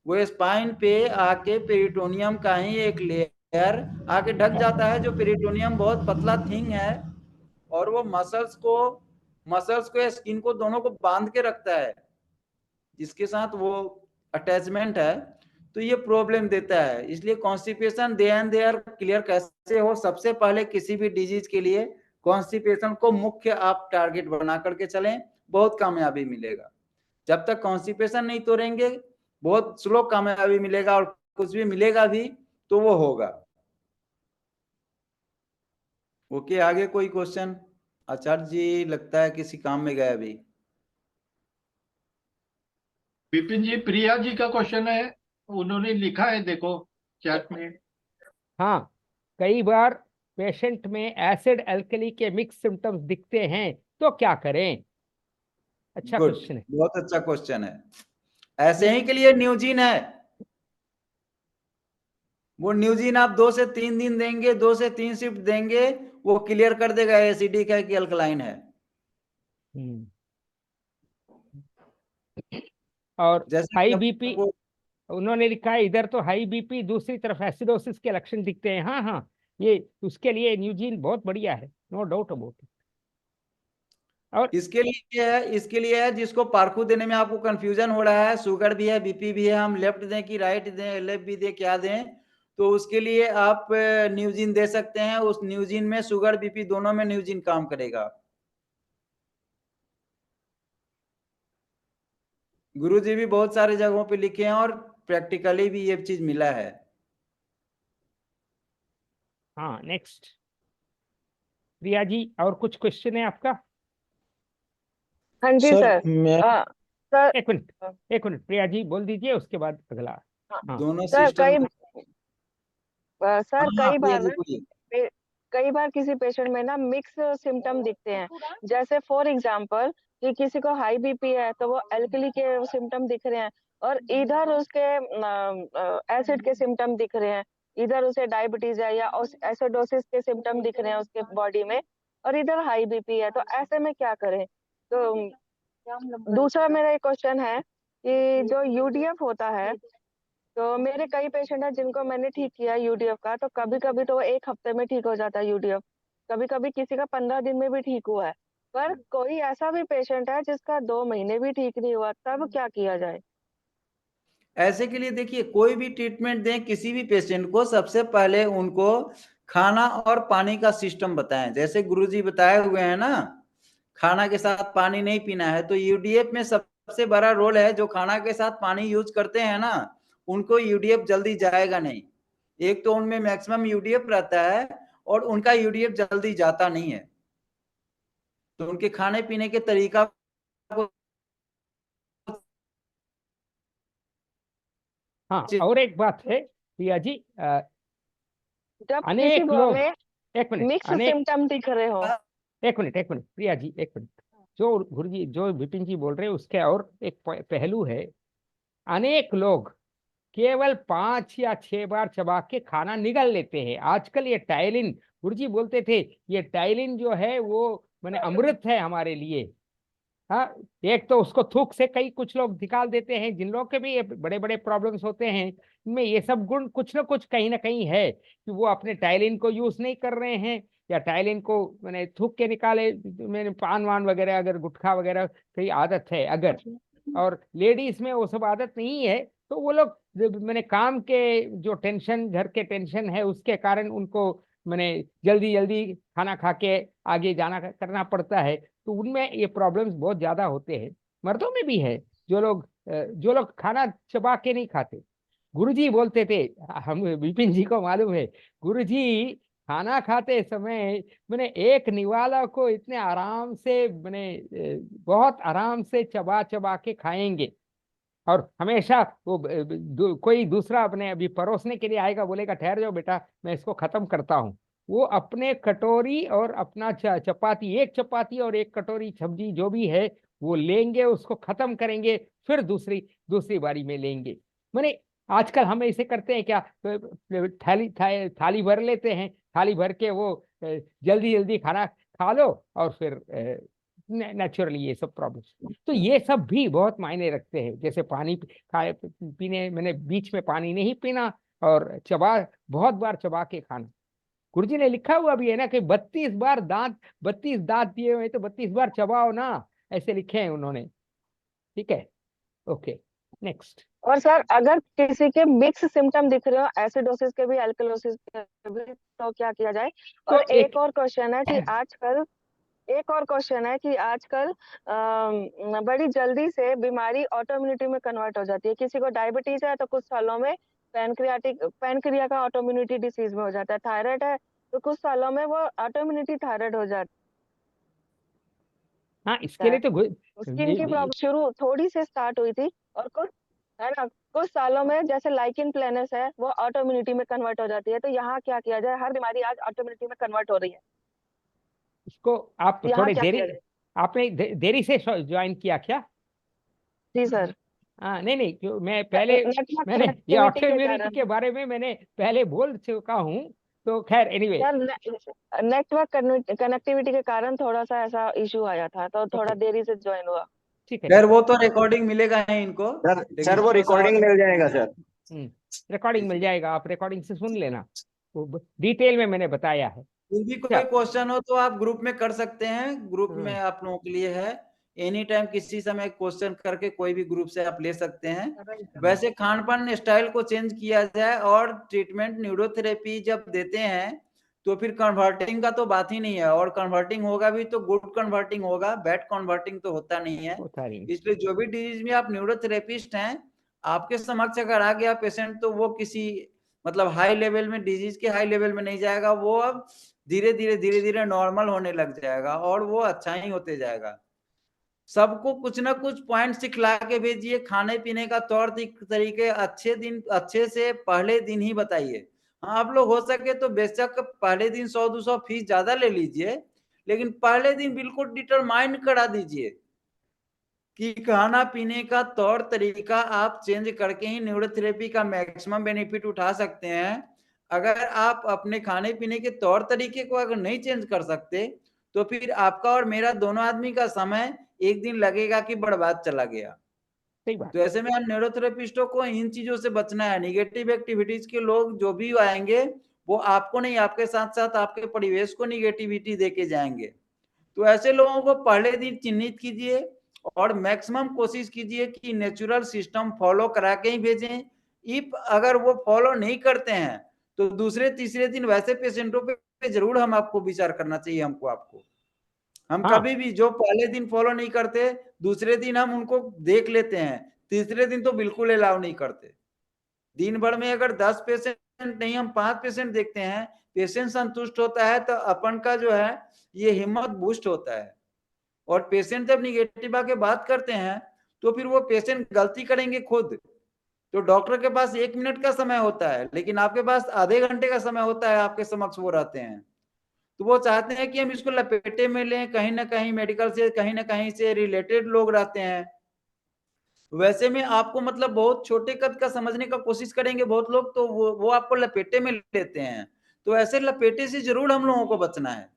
वो स्पाइन पे आके पेरिटोनियम का ही एक लेयर आके ढक जाता है, जो पेरिटोनियम बहुत पतला थिंग है, और वो मसल्स को स्किन को दोनों को बांध के रखता है, जिसके साथ वो अटैचमेंट है। तो ये प्रॉब्लम देता है। इसलिए कॉन्स्टिपेशन दे एंड देयर क्लियर कैसे हो, सबसे पहले किसी भी डिजीज के लिए कॉन्स्टिपेशन को मुख्य आप टारगेट बना करके चलें, बहुत कामयाबी मिलेगा। जब तक कॉन्स्टिपेशन नहीं तोड़ेंगे बहुत स्लो कामयाबी मिलेगा, और कुछ भी मिलेगा भी तो वो होगा। ओके, आगे कोई क्वेश्चन? आचार्य जी लगता है किसी काम में गए अभी। विपिन जी, प्रिया जी का क्वेश्चन है, उन्होंने लिखा है, देखो चैट में। हाँ, कई बार पेशेंट में एसिड एल्कली के मिक्स सिम्टम्स दिखते हैं तो क्या करें? अच्छा गुड, क्वेश्चन है। बहुत अच्छा क्वेश्चन है। ऐसे ही के लिए न्यूजीन है, वो न्यूजीन आप 2 से 3 दिन देंगे, 2 से 3 शिफ्ट देंगे, वो क्लियर कर देगा एसिडिक है कि अल्कलाइन है। और जैसे हाई बीपी, उन्होंने लिखा है इधर तो हाई बीपी, दूसरी तरफ एसिडोसिस के लक्षण दिखते हैं। हाँ हाँ, ये उसके लिए न्यूजीन बहुत बढ़िया है, नो डाउट अबाउट इट। और इसके लिए है जिसको पारखू देने में आपको कंफ्यूजन हो रहा है, शुगर भी है, बीपी भी है, हम लेफ्ट दें कि राइट दें, लेफ्ट भी दें, क्या दें, तो उसके लिए आप न्यूजीन दे सकते हैं। उस न्यूजीन में शुगर बीपी दोनों में न्यूजीन काम करेगा। गुरुजी भी बहुत सारे जगहों पे लिखे हैं और प्रैक्टिकली भी ये चीज मिला है। हाँ, नेक्स्ट प्रिया जी, और कुछ क्वेश्चन है आपका? हाँ जी सर सर। मैं सर एक मिनट प्रिया जी बोल दीजिए, उसके बाद अगला। हाँ दोनों सर सिस्टम। सर हाँ कई प्रिया बार जी ना बोलिए। कई बार किसी पेशेंट में ना मिक्स सिम्टम दिखते हैं। जैसे फॉर एग्जांपल कि किसी को हाई बीपी है तो वो एल्कली के सिम्टम दिख रहे हैं, और इधर उसके एसिड के सिम्टम दिख रहे हैं। इधर उसे डायबिटीज है या एसिडोसिस के सिम्टम दिख रहे हैं उसके बॉडी में, और इधर हाई बीपी है। तो ऐसे में क्या करें? तो दूसरा मेरा एक क्वेश्चन है कि जो यूडीएफ होता है, तो मेरे कई पेशेंट हैं जिनको मैंने ठीक किया यूडीएफ का, तो कभी कभी तो 1 हफ्ते में ठीक हो जाता है यूडीएफ, कभी कभी किसी का 15 दिन में भी ठीक हुआ है। पर कोई ऐसा भी पेशेंट है जिसका 2 महीने भी ठीक नहीं हुआ, तब क्या किया जाए? ऐसे के लिए देखिए, कोई भी ट्रीटमेंट दें किसी भी पेशेंट को, सबसे पहले उनको खाना और पानी का सिस्टम बताएं। जैसे गुरुजी बताए हुए हैं ना, खाना के साथ पानी नहीं पीना है, तो यूडीएफ में सबसे बड़ा रोल है, जो खाना के साथ पानी यूज करते हैं ना, उनको यूडीएफ जल्दी जाएगा नहीं। एक तो उनमें मैक्सिमम यूडीएफ रहता है और उनका यूडीएफ जल्दी जाता नहीं है, तो उनके खाने पीने के तरीका को। हाँ, और एक बात है प्रिया जी, जब किसी अनेक को लोग, में एक मिनट, मिक्स सिम्टम दिख रहे हो। एक मिनट प्रिया जी, एक मिनट। जो गुरुजी, जो विपिन जी बोल रहे हैं उसके और एक पहलू है। अनेक लोग केवल 5 या 6 बार चबा के खाना निगल लेते हैं। आजकल ये टाइलिन, गुरुजी बोलते थे ये टाइलिन जो है वो माने अमृत है हमारे लिए। हाँ, एक तो उसको थूक से कई कुछ लोग निकाल देते हैं, जिन लोगों के भी ये बड़े बड़े प्रॉब्लम्स होते हैं, इनमें ये सब गुण कुछ ना कहीं है कि वो अपने टाइलिन को यूज नहीं कर रहे हैं, या टाइलिन को मैंने थूक के निकाले। मैंने पान वान वगैरह, अगर गुटखा वगैरह कई आदत है अगर, और लेडीज में वो सब आदत नहीं है, तो वो लोग मैंने काम के जो टेंशन, घर के टेंशन है उसके कारण उनको मैंने जल्दी जल्दी खाना खा के आगे जाना करना पड़ता है, तो उनमें ये प्रॉब्लम्स बहुत ज्यादा होते हैं। मर्दों में भी है, जो लोग खाना चबा के नहीं खाते। गुरुजी बोलते थे, हम विपिन जी को मालूम है, गुरुजी खाना खाते समय मैंने एक निवाला को इतने आराम से बहुत आराम से चबा चबा के खाएंगे, और हमेशा वो कोई दूसरा अपने अभी परोसने के लिए आएगा, बोलेगा ठहर जाओ बेटा मैं इसको खत्म करता हूँ, वो अपने कटोरी और अपना चपाती, एक चपाती और एक कटोरी सब्जी जो भी है वो लेंगे, उसको खत्म करेंगे, फिर दूसरी दूसरी बारी में लेंगे। मैंने आजकल हम ऐसे करते हैं क्या, थाली भर लेते हैं, थाली भर के वो जल्दी जल्दी खाना खा लो, और फिर नेचुरली ये सब प्रॉब्लम, तो ये सब भी बहुत मायने रखते हैं। जैसे पानी खाए पीने, मैंने बीच में पानी नहीं पीना, और बहुत बार चबा के खाना। गुरुजी ने लिखा हुआ भी है ना कि 32 दांत दिए हुए तो 32 बार चबाओ ना, ऐसे लिखे हैं उन्होंने। ठीक है, ओके, नेक्स्ट। और सर अगर किसी के मिक्स सिम्टम दिख रहे हो, एसिडोसिस के भी एल्कलोसिस के भी, तो क्या किया जाए? तो और एक और क्वेश्चन है कि आजकल बड़ी जल्दी से बीमारी ऑटोइम्यूनिटी में कन्वर्ट हो जाती है। किसी को डायबिटीज है तो कुछ सालों में पैनक्रिया का ऑटोइम्यूनिटी डिसीज में हो जाता है। थायराइड है तो कुछ सालों में वो ऑटोइम्यूनिटी थायराइड हो जाता हाँ, इसके लिए है। तो स्किन की प्रॉब्लम शुरू थोड़ी से स्टार्ट हुई थी, और कुछ है ना, कुछ सालों में जैसे लाइकिन प्लेनस है वो ऑटोइम्यूनिटी में कन्वर्ट हो जाती है। तो यहाँ क्या किया जाए? हर बीमारी आज ऑटोइम्यूनिटी में कन्वर्ट हो रही है, इसको आप यहाँ थोड़े क्या देरी, किया जाए? आपने देरी से ज्वाइन किया क्या? जी सर। हाँ, नहीं नहीं, मैं पहले नेटवर्क मैंने ये कनेक्टिविटी के ऑटोइम्यूनिटी कारण के बारे में मैंने पहले बोल चुका हूँ। तो खैर एनीवे, सर, नेटवर्क कनेक्टिविटी के कारण थोड़ा सा ऐसा इशू आया था, तो थोड़ा देरी से ज्वाइन हुआ। ठीक है। खैर वो तो रिकॉर्डिंग मिलेगा ही इनको, सर वो रिकॉर्डिंग मिल जाएगा सर। रिकॉर्डिंग मिल जाएगा, आप रिकॉर्डिंग से सुन लेना, वो डिटेल में मैंने बताया है। फिर भी कोई अच्छा, क्वेश्चन हो तो आप ग्रुप में कर सकते हैं, ग्रुप में हाँ, आप लोगों के लिए है। एनी टाइम किसी समय क्वेश्चन करके कोई भी ग्रुप से आप ले सकते हैं। वैसे खान पान स्टाइल को चेंज किया जाए और ट्रीटमेंट न्यूरोथेरेपी जब देते हैं तो फिर कन्वर्टिंग का तो बात ही नहीं है, और कन्वर्टिंग होगा भी तो गुड कन्वर्टिंग होगा, बैड कन्वर्टिंग तो होता नहीं है। होता नहीं। इसलिए जो भी डिजीज में आप न्यूरोथेरेपिस्ट हैं, आपके समक्ष अगर आ गया पेशेंट तो वो किसी मतलब हाई लेवल में, डिजीज के हाई लेवल में नहीं जाएगा, वो अब धीरे धीरे नॉर्मल होने लग जाएगा और वो अच्छा ही होते जाएगा। सबको कुछ ना कुछ पॉइंट सिखला के भेजिए। खाने पीने का तौर तरीके अच्छे से पहले दिन ही बताइए। हाँ, आप लोग हो सके तो बेशक पहले दिन 100-200 फीस ज्यादा ले लीजिए, लेकिन पहले दिन बिल्कुल डिटरमाइन करा दीजिए कि खाना पीने का तौर तरीका आप चेंज करके ही न्यूरोथेरेपी का मैक्सिमम बेनिफिट उठा सकते हैं। अगर आप अपने खाने पीने के तौर तरीके को अगर नहीं चेंज कर सकते तो फिर आपका और मेरा दोनों आदमी का समय एक दिन लगेगा कि बर्बाद चला गया। सही बात। तो ऐसे में हम न्यूरोथेरेपिस्टों को इन चीजों से बचना है। निगेटिव एक्टिविटीज के लोग जो भी आएंगे वो आपको नहीं, आपके साथ साथ आपके परिवेश को निगेटिविटी देके जाएंगे। तो ऐसे लोगों को पहले दिन चिन्हित कीजिए और मैक्सिमम कोशिश कीजिए कि नेचुरल सिस्टम फॉलो करा के ही भेजें। इफ अगर वो फॉलो नहीं करते हैं तो दूसरे तीसरे दिन वैसे पेशेंटों पे जरूर हम आपको विचार करना चाहिए। आपको हम हाँ, कभी भी जो पहले दिन फॉलो नहीं करते दूसरे दिन हम उनको देख लेते हैं, तीसरे दिन तो बिल्कुल अलाउ नहीं करते। दिन भर में अगर 10 पेशेंट नहीं हम 5 पेशेंट देखते हैं, पेशेंट संतुष्ट होता है तो अपन का जो है ये हिम्मत बूस्ट होता है। और पेशेंट जब निगेटिव आके बात करते हैं तो फिर वो पेशेंट गलती करेंगे खुद। तो डॉक्टर के पास 1 मिनट का समय होता है, लेकिन आपके पास आधे घंटे का समय होता है, आपके समक्ष वो रहते हैं। तो वो चाहते हैं कि हम इसको लपेटे में लें, कहीं ना कहीं मेडिकल से कहीं ना कहीं से रिलेटेड लोग रहते हैं। वैसे में आपको मतलब बहुत छोटे कद का समझने का कोशिश करेंगे बहुत लोग, तो वो आपको लपेटे में लेते हैं। तो ऐसे लपेटे से जरूर हम लोगों को बचना है।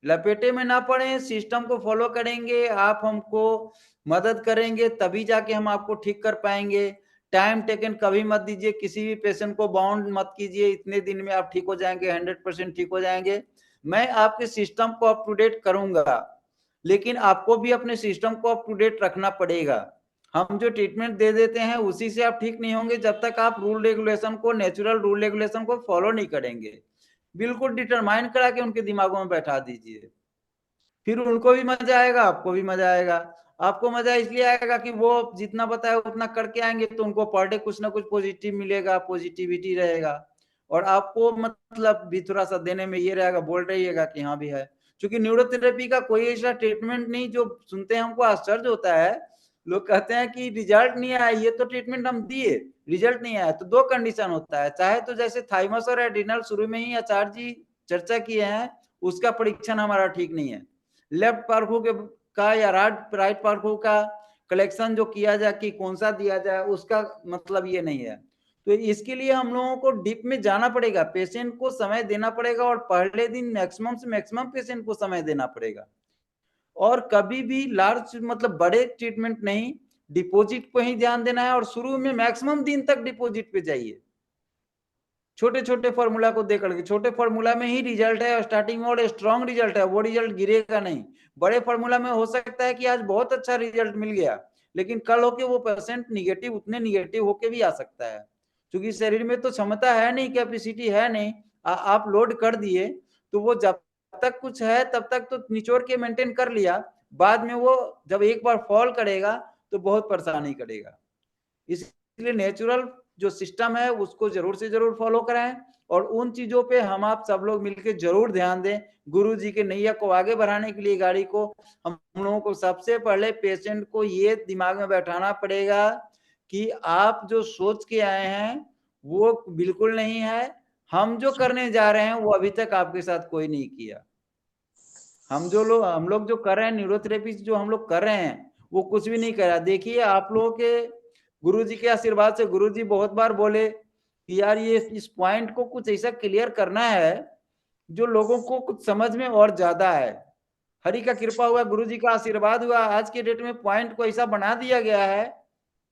लपेटे में ना पड़े, सिस्टम को फॉलो करेंगे, आप हमको मदद करेंगे तभी जाके हम आपको ठीक कर पाएंगे। टाइम टेकन कभी मत दीजिए, किसी भी पेशेंट को बाउंड मत कीजिए इतने दिन में आप ठीक हो जाएंगे, 100% ठीक हो जाएंगे। मैं आपके सिस्टम को अप टू डेट करूंगा, लेकिन आपको भी अपने सिस्टम को अप टू डेट रखना पड़ेगा। हम जो ट्रीटमेंट दे देते हैं उसी से आप ठीक नहीं होंगे जब तक आप रूल रेगुलेशन को, नेचुरल रूल रेगुलेशन को फॉलो नहीं करेंगे। बिल्कुल डिटरमाइन करा के उनके दिमागों में बैठा दीजिए, फिर उनको भी मजा आएगा, आपको भी मजा आएगा। आपको मजा इसलिए आएगा कि वो जितना बताया उतना करके आएंगे तो उनको पर डे कुछ ना कुछ पॉजिटिव मिलेगा, पॉजिटिविटी रहेगा। और आपको मतलब भी थोड़ा सा देने में ये रहेगा, बोल रहिएगा कि हाँ भी है। क्योंकि न्यूरोथेरेपी का कोई ऐसा ट्रीटमेंट नहीं, जो सुनते हैं हमको आश्चर्य होता है। लोग कहते हैं कि रिजल्ट नहीं आया, ये तो ट्रीटमेंट हम दिए रिजल्ट नहीं आया। तो 2 कंडीशन होता है, चाहे तो जैसे थाइमस और एड्रिनल शुरू में ही आचार्य जी चर्चा किए हैं, उसका परीक्षण हमारा ठीक नहीं है। लेफ्ट पार्को का या राइट पार्को का कलेक्शन जो किया जाए कि कौन सा दिया जाए, उसका मतलब ये नहीं है। तो इसके लिए हम लोगों को डीप में जाना पड़ेगा, पेशेंट को समय देना पड़ेगा और पहले दिन मैक्सिमम से मैक्सिमम पेशेंट को समय देना पड़ेगा। और कभी भी लार्ज मतलब बड़े ट्रीटमेंट नहीं, डिपॉजिट को ही ध्यान देना है और शुरू में मैक्सिमम दिन तक डिपॉजिट पे जाइए। छोटे छोटे फॉर्मूला को देख करके, छोटे फॉर्मूला में ही रिजल्ट है, स्टार्टिंग में और स्ट्रॉन्ग रिजल्ट है, वो रिजल्ट गिरेगा नहीं। बड़े फॉर्मूला में हो सकता है कि आज बहुत अच्छा रिजल्ट मिल गया, लेकिन कल होके वो पेशेंट निगेटिव, उतने निगेटिव होके भी आ सकता है, क्योंकि शरीर में तो क्षमता है नहीं, कैपेसिटी है नहीं। आप लोड कर दिए तो वो जब तक कुछ है तब तक तो निचोड़ के मेंटेन कर लिया, बाद में वो जब एक बार फॉल करेगा तो बहुत परेशानी करेगा। इसलिए नेचुरल जो सिस्टम है उसको जरूर से जरूर फॉलो कराएं, और उन चीजों पे हम आप सब लोग मिलकर जरूर ध्यान दें। गुरुजी के नैया को आगे बढ़ाने के लिए गाड़ी को हम लोगों को सबसे पहले पेशेंट को ये दिमाग में बैठाना पड़ेगा कि आप जो सोच के आए हैं वो बिल्कुल नहीं है, हम जो करने जा रहे हैं वो अभी तक आपके साथ कोई नहीं किया। हम लोग जो कर रहे हैं न्यूरोथेरेपी जो हम लोग कर रहे हैं वो कुछ भी नहीं करा। देखिए आप लोगों के गुरुजी के आशीर्वाद से, गुरुजी बहुत बार बोले कि यार ये इस पॉइंट को कुछ ऐसा क्लियर करना है जो लोगों को कुछ समझ में और ज्यादा है। हरि का कृपा हुआ, गुरुजी का आशीर्वाद हुआ, आज के डेट में पॉइंट को ऐसा बना दिया गया है,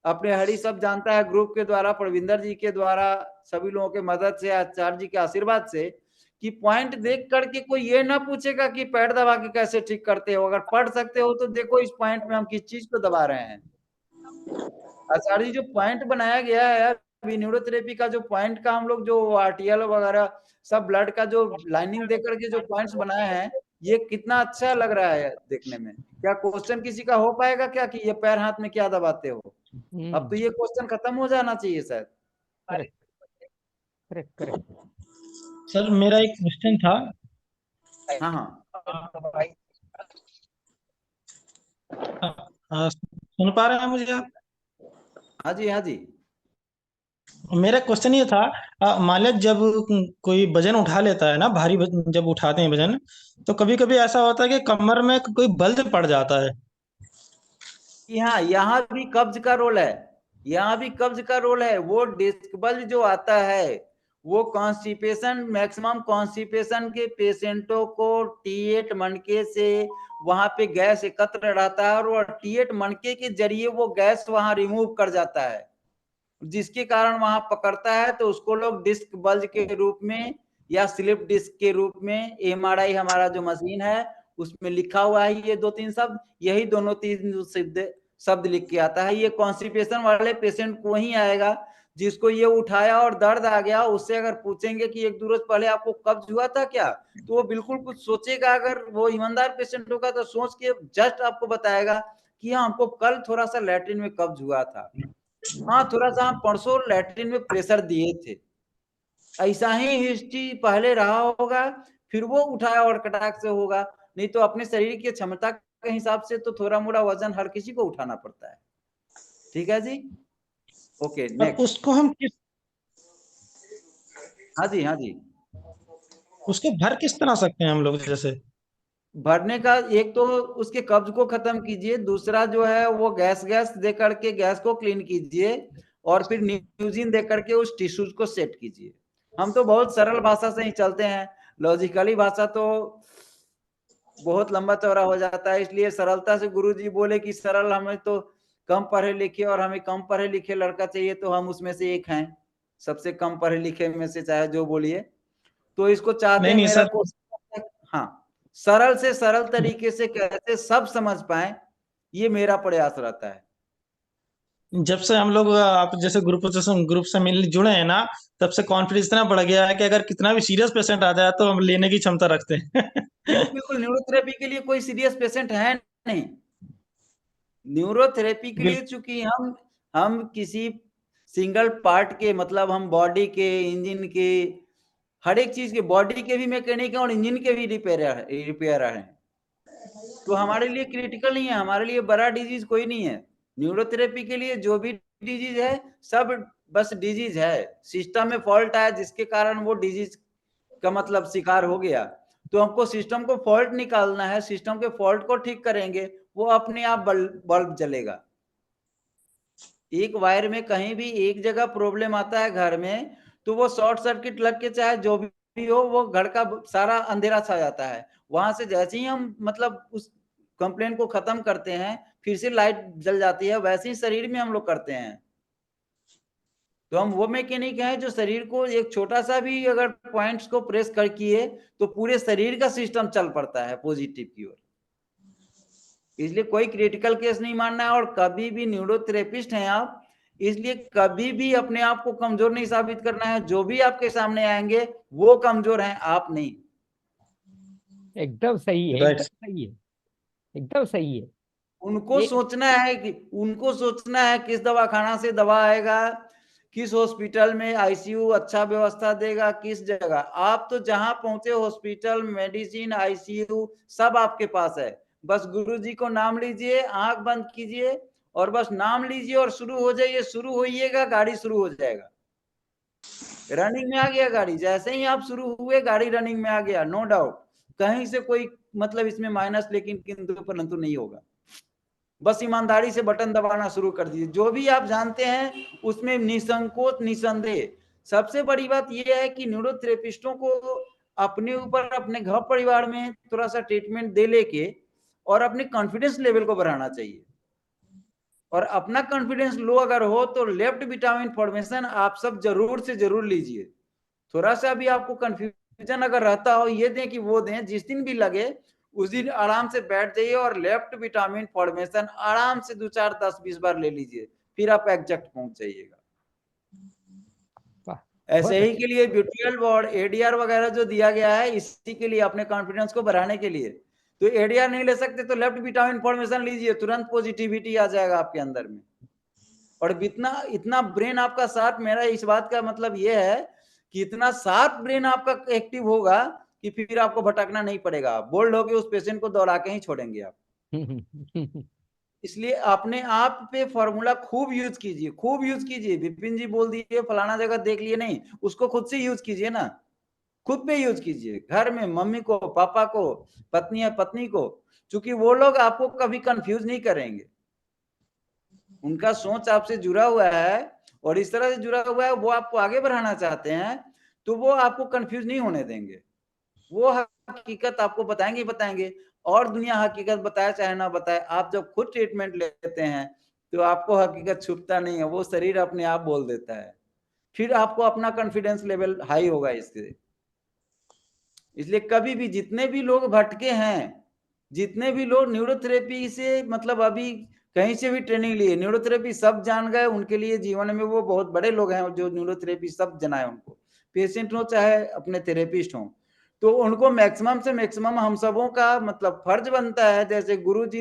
अपने हरि सब जानता है ग्रुप के द्वारा, प्रविंदर जी के द्वारा, सभी लोगों के मदद से, आचार्य जी के आशीर्वाद से, कि पॉइंट देख करके कोई ये ना पूछेगा कि पैर दबा के कैसे ठीक करते हो। अगर पढ़ सकते हो तो देखो इस पॉइंट में हम किस चीज को दबा रहे हैं। आचार्य जी जो पॉइंट बनाया गया है अभी न्यूरोथेरेपी का, जो पॉइंट का हम लोग जो आरटीएल वगैरह सब ब्लड का जो लाइनिंग दे करके जो पॉइंट्स बनाए हैं, ये कितना अच्छा लग रहा है देखने में। क्या क्वेश्चन किसी का हो पाएगा क्या कि ये पैर हाथ में क्या दबाते हो? अब तो ये क्वेश्चन खत्म हो जाना चाहिए शायद। Correct correct. सर मेरा एक क्वेश्चन था। हाँ हाँ सुन पा रहे हैं मुझे आप? हाँ जी, हाँ जी। मेरा क्वेश्चन ये था, मान लिया जब कोई वजन उठा लेता है ना, भारी जब उठाते हैं वजन, तो कभी कभी ऐसा होता है कि कमर में कोई बल पड़ जाता है। यहाँ भी कब्ज का रोल है, यहाँ भी कब्ज का रोल है। वो डिस्क बल जो आता है वो कॉन्स्टिपेशन, मैक्सिमम कॉन्स्टिपेशन के पेशेंटों को T8 मणके से वहां पे गैस एकत्र रहता है, और वो T8 मणके के जरिए वो गैस वहां रिमूव कर जाता है, जिसके कारण वहां पकड़ता है। तो उसको लोग डिस्क बल्ज के रूप में या स्लिप डिस्क के रूप में, MRI हमारा जो मशीन है उसमें लिखा हुआ है ये 2-3 शब्द, यही दोनों 3 शब्द लिख के आता है। ये कॉन्स्टिपेशन वाले पेशेंट को ही आएगा जिसको ये उठाया और दर्द आ गया। उससे अगर पूछेंगे कि 1-2 रोज पहले आपको कब्ज हुआ था क्या, तो वो बिल्कुल कुछ सोचेगा। अगर वो ईमानदार पेशेंट होगा तो सोच के जस्ट आपको बताएगा कि हाँ हमको कल थोड़ा सा लैट्रिन में कब्ज हुआ था, हाँ थोड़ा सा हम परसों लैट्रिन में प्रेशर दिए थे। ऐसा ही हिस्ट्री पहले रहा होगा, फिर वो उठाया और कटाक से होगा। नहीं तो अपने शरीर की क्षमता के हिसाब से तो थोड़ा मोड़ा वजन हर किसी को उठाना पड़ता है। ठीक है जी, ओके नेक्स्ट। उसको हम किस हाँ जी, हाँ जी। उसको भर किस तरह सकते हैं हम लोग? जैसे भरने का, एक तो उसके कब्ज को खत्म कीजिए, दूसरा जो है वो गैस दे करके गैस को क्लीन कीजिए, और फिर न्यूजिन दे करके उस टिश्यूज को सेट कीजिए। हम तो बहुत सरल भाषा से ही चलते हैं, लॉजिकली भाषा तो बहुत लंबा चौड़ा हो जाता है। इसलिए सरलता से गुरुजी बोले कि सरल, हमें तो कम पढ़े लिखे और हमें कम पढ़े लिखे लड़का चाहिए, तो हम उसमें से एक हैं, सबसे कम पढ़े लिखे में से, चाहे जो बोलिए। तो इसको चाहते हैं नहीं मेरा सर, हाँ सरल से सरल तरीके से कैसे सब समझ पाए, ये मेरा प्रयास रहता है। जब से हम लोग आप जैसे ग्रुप से मिल जुड़े हैं ना, तब से कॉन्फिडेंस इतना बढ़ गया है कि अगर कितना भी सीरियस पेशेंट आ जाए तो हम लेने की क्षमता रखते हैं। बिल्कुल न्यूरोथेरेपी के लिए कोई सीरियस पेशेंट है नहीं। न्यूरोथेरेपी के लिए चूंकि हम किसी सिंगल पार्ट के, मतलब हम बॉडी के, इंजन के, हर एक चीज के, बॉडी के भी मैकेनिक है और इंजन के भी रिपेयर हैं, तो हमारे लिए क्रिटिकल नहीं है। हमारे लिए बड़ा डिजीज कोई नहीं है। न्यूरोथेरेपी के लिए जो भी डिजीज है सब बस डिजीज है, सिस्टम में फॉल्ट आया जिसके कारण वो डिजीज का मतलब शिकार हो गया। तो हमको सिस्टम को फॉल्ट निकालना है, सिस्टम के फॉल्ट को ठीक करेंगे, वो अपने आप बल्ब जलेगा। एक वायर में कहीं भी एक जगह प्रॉब्लम आता है घर में, तो वो शॉर्ट सर्किट लग के चाहे जो भी हो, वो घर का सारा अंधेरा छा जाता है। वहां से जैसे ही हम मतलब उस कंप्लेंट को खत्म करते हैं, फिर से लाइट जल जाती है। वैसे ही शरीर में हम लोग करते हैं। तो हम वो मैकेनिक हैं जो शरीर को एक छोटा सा भी अगर पॉइंट्स को प्रेस कर किए तो पूरे शरीर का सिस्टम चल पड़ता है पॉजिटिव की ओर। इसलिए कोई क्रिटिकल केस नहीं मानना है। और कभी भी न्यूरोथेरेपिस्ट हैं आप, इसलिए कभी भी अपने आप को कमजोर नहीं साबित करना है। जो भी आपके सामने आएंगे वो कमजोर हैं, आप नहीं। एकदम सही है, Right. एकदम सही है, एकदम सही है। उनको ये सोचना है किस दवाखाना से दवा आएगा, किस हॉस्पिटल में आईसीयू अच्छा व्यवस्था देगा, किस जगह। आप तो जहां पहुंचे हॉस्पिटल, मेडिसिन, आईसीयू सब आपके पास है। बस गुरुजी को नाम लीजिए, आंख बंद कीजिए और बस नाम लीजिए और शुरू हो जाइए। शुरू होइएगा, गाड़ी शुरू हो जाएगा। रनिंग में आ गया गाड़ी, जैसे ही आप शुरू हुए गाड़ी रनिंग में आ गया, नो डाउट। कहीं से कोई मतलब इसमें माइनस लेकिन किंतु परंतु नहीं होगा। बस ईमानदारी से बटन दबाना शुरू कर दीजिए। जो भी आप जानते हैं उसमें निसंकोच, निसंदेह। सबसे बड़ी बात यह है कि न्यूरोथेरेपिस्टों को अपने ऊपर, अपने घर परिवार में थोड़ा सा ट्रीटमेंट दे लेके और अपने कॉन्फिडेंस लेवल को बढ़ाना चाहिए। और अपना कॉन्फिडेंस लो अगर हो तो लेफ्ट विटामिन फॉर्मेशन आप सब जरूर से जरूर लीजिए। थोड़ा सा भी आपको कंफ्यूजन अगर रहता हो, ये दें कि वो दें, जिस दिन भी लगे उस दिन आराम से बैठ जाइए और लेफ्ट विटामिन फॉर्मेशन आराम से 2, 4, 10, 20 बार ले लीजिए, फिर आप एग्जैक्ट पहुंच जाइएगा। ऐसे ही के लिए ब्यूटियल बोर्ड, एडीआर वगैरह जो दिया गया है इसी के लिए, अपने कॉन्फिडेंस को बढ़ाने के लिए। तो एडीआर नहीं ले सकते तो लेफ्ट विटामिन फॉर्मेशन लीजिए, तुरंत पॉजिटिविटी आ जाएगा आपके अंदर में। और इतना ब्रेन आपका शार्प, मेरा इस बात का मतलब यह है कि इतना शार्प ब्रेन आपका एक्टिव होगा कि फिर आपको भटकना नहीं पड़ेगा। बोल्ड होके उस पेशेंट को दौड़ा के ही छोड़ेंगे आप। इसलिए अपने आप पे फॉर्मूला खूब यूज कीजिए, खूब यूज कीजिए। विपिन जी बोल दिए फलाना जगह देख लिए, नहीं, उसको खुद से यूज कीजिए ना। खुद पे यूज कीजिए, घर में मम्मी को, पापा को, पत्नी या पत्नी को, क्योंकि वो लोग आपको कभी कंफ्यूज नहीं करेंगे। उनका सोच आपसे जुड़ा हुआ है और इस तरह से जुड़ा हुआ है, वो आपको आगे बढ़ाना चाहते हैं, तो वो आपको कंफ्यूज नहीं होने देंगे। वो हकीकत आपको बताएंगे ही बताएंगे। और दुनिया हकीकत बताए चाहे ना बताए, आप जब खुद ट्रीटमेंट लेते हैं तो आपको हकीकत छुपता नहीं है, वो शरीर अपने आप बोल देता है। फिर आपको अपना कॉन्फिडेंस लेवल हाई होगा इससे। इसलिए कभी भी जितने भी लोग भटके हैं, जितने भी लोग न्यूरोथेरेपी से मतलब अभी कहीं से भी ट्रेनिंग लिए, न्यूरोथेरेपी सब जान गए, उनके लिए जीवन में वो बहुत बड़े लोग हैं जो न्यूरोथेरेपी सब जनाए उनको, पेशेंट हो चाहे अपने थेरेपिस्ट हो। तो उनको मैक्सिमम से मैक्सिमम हम सबों का मतलब फर्ज बनता है, जैसे गुरु जी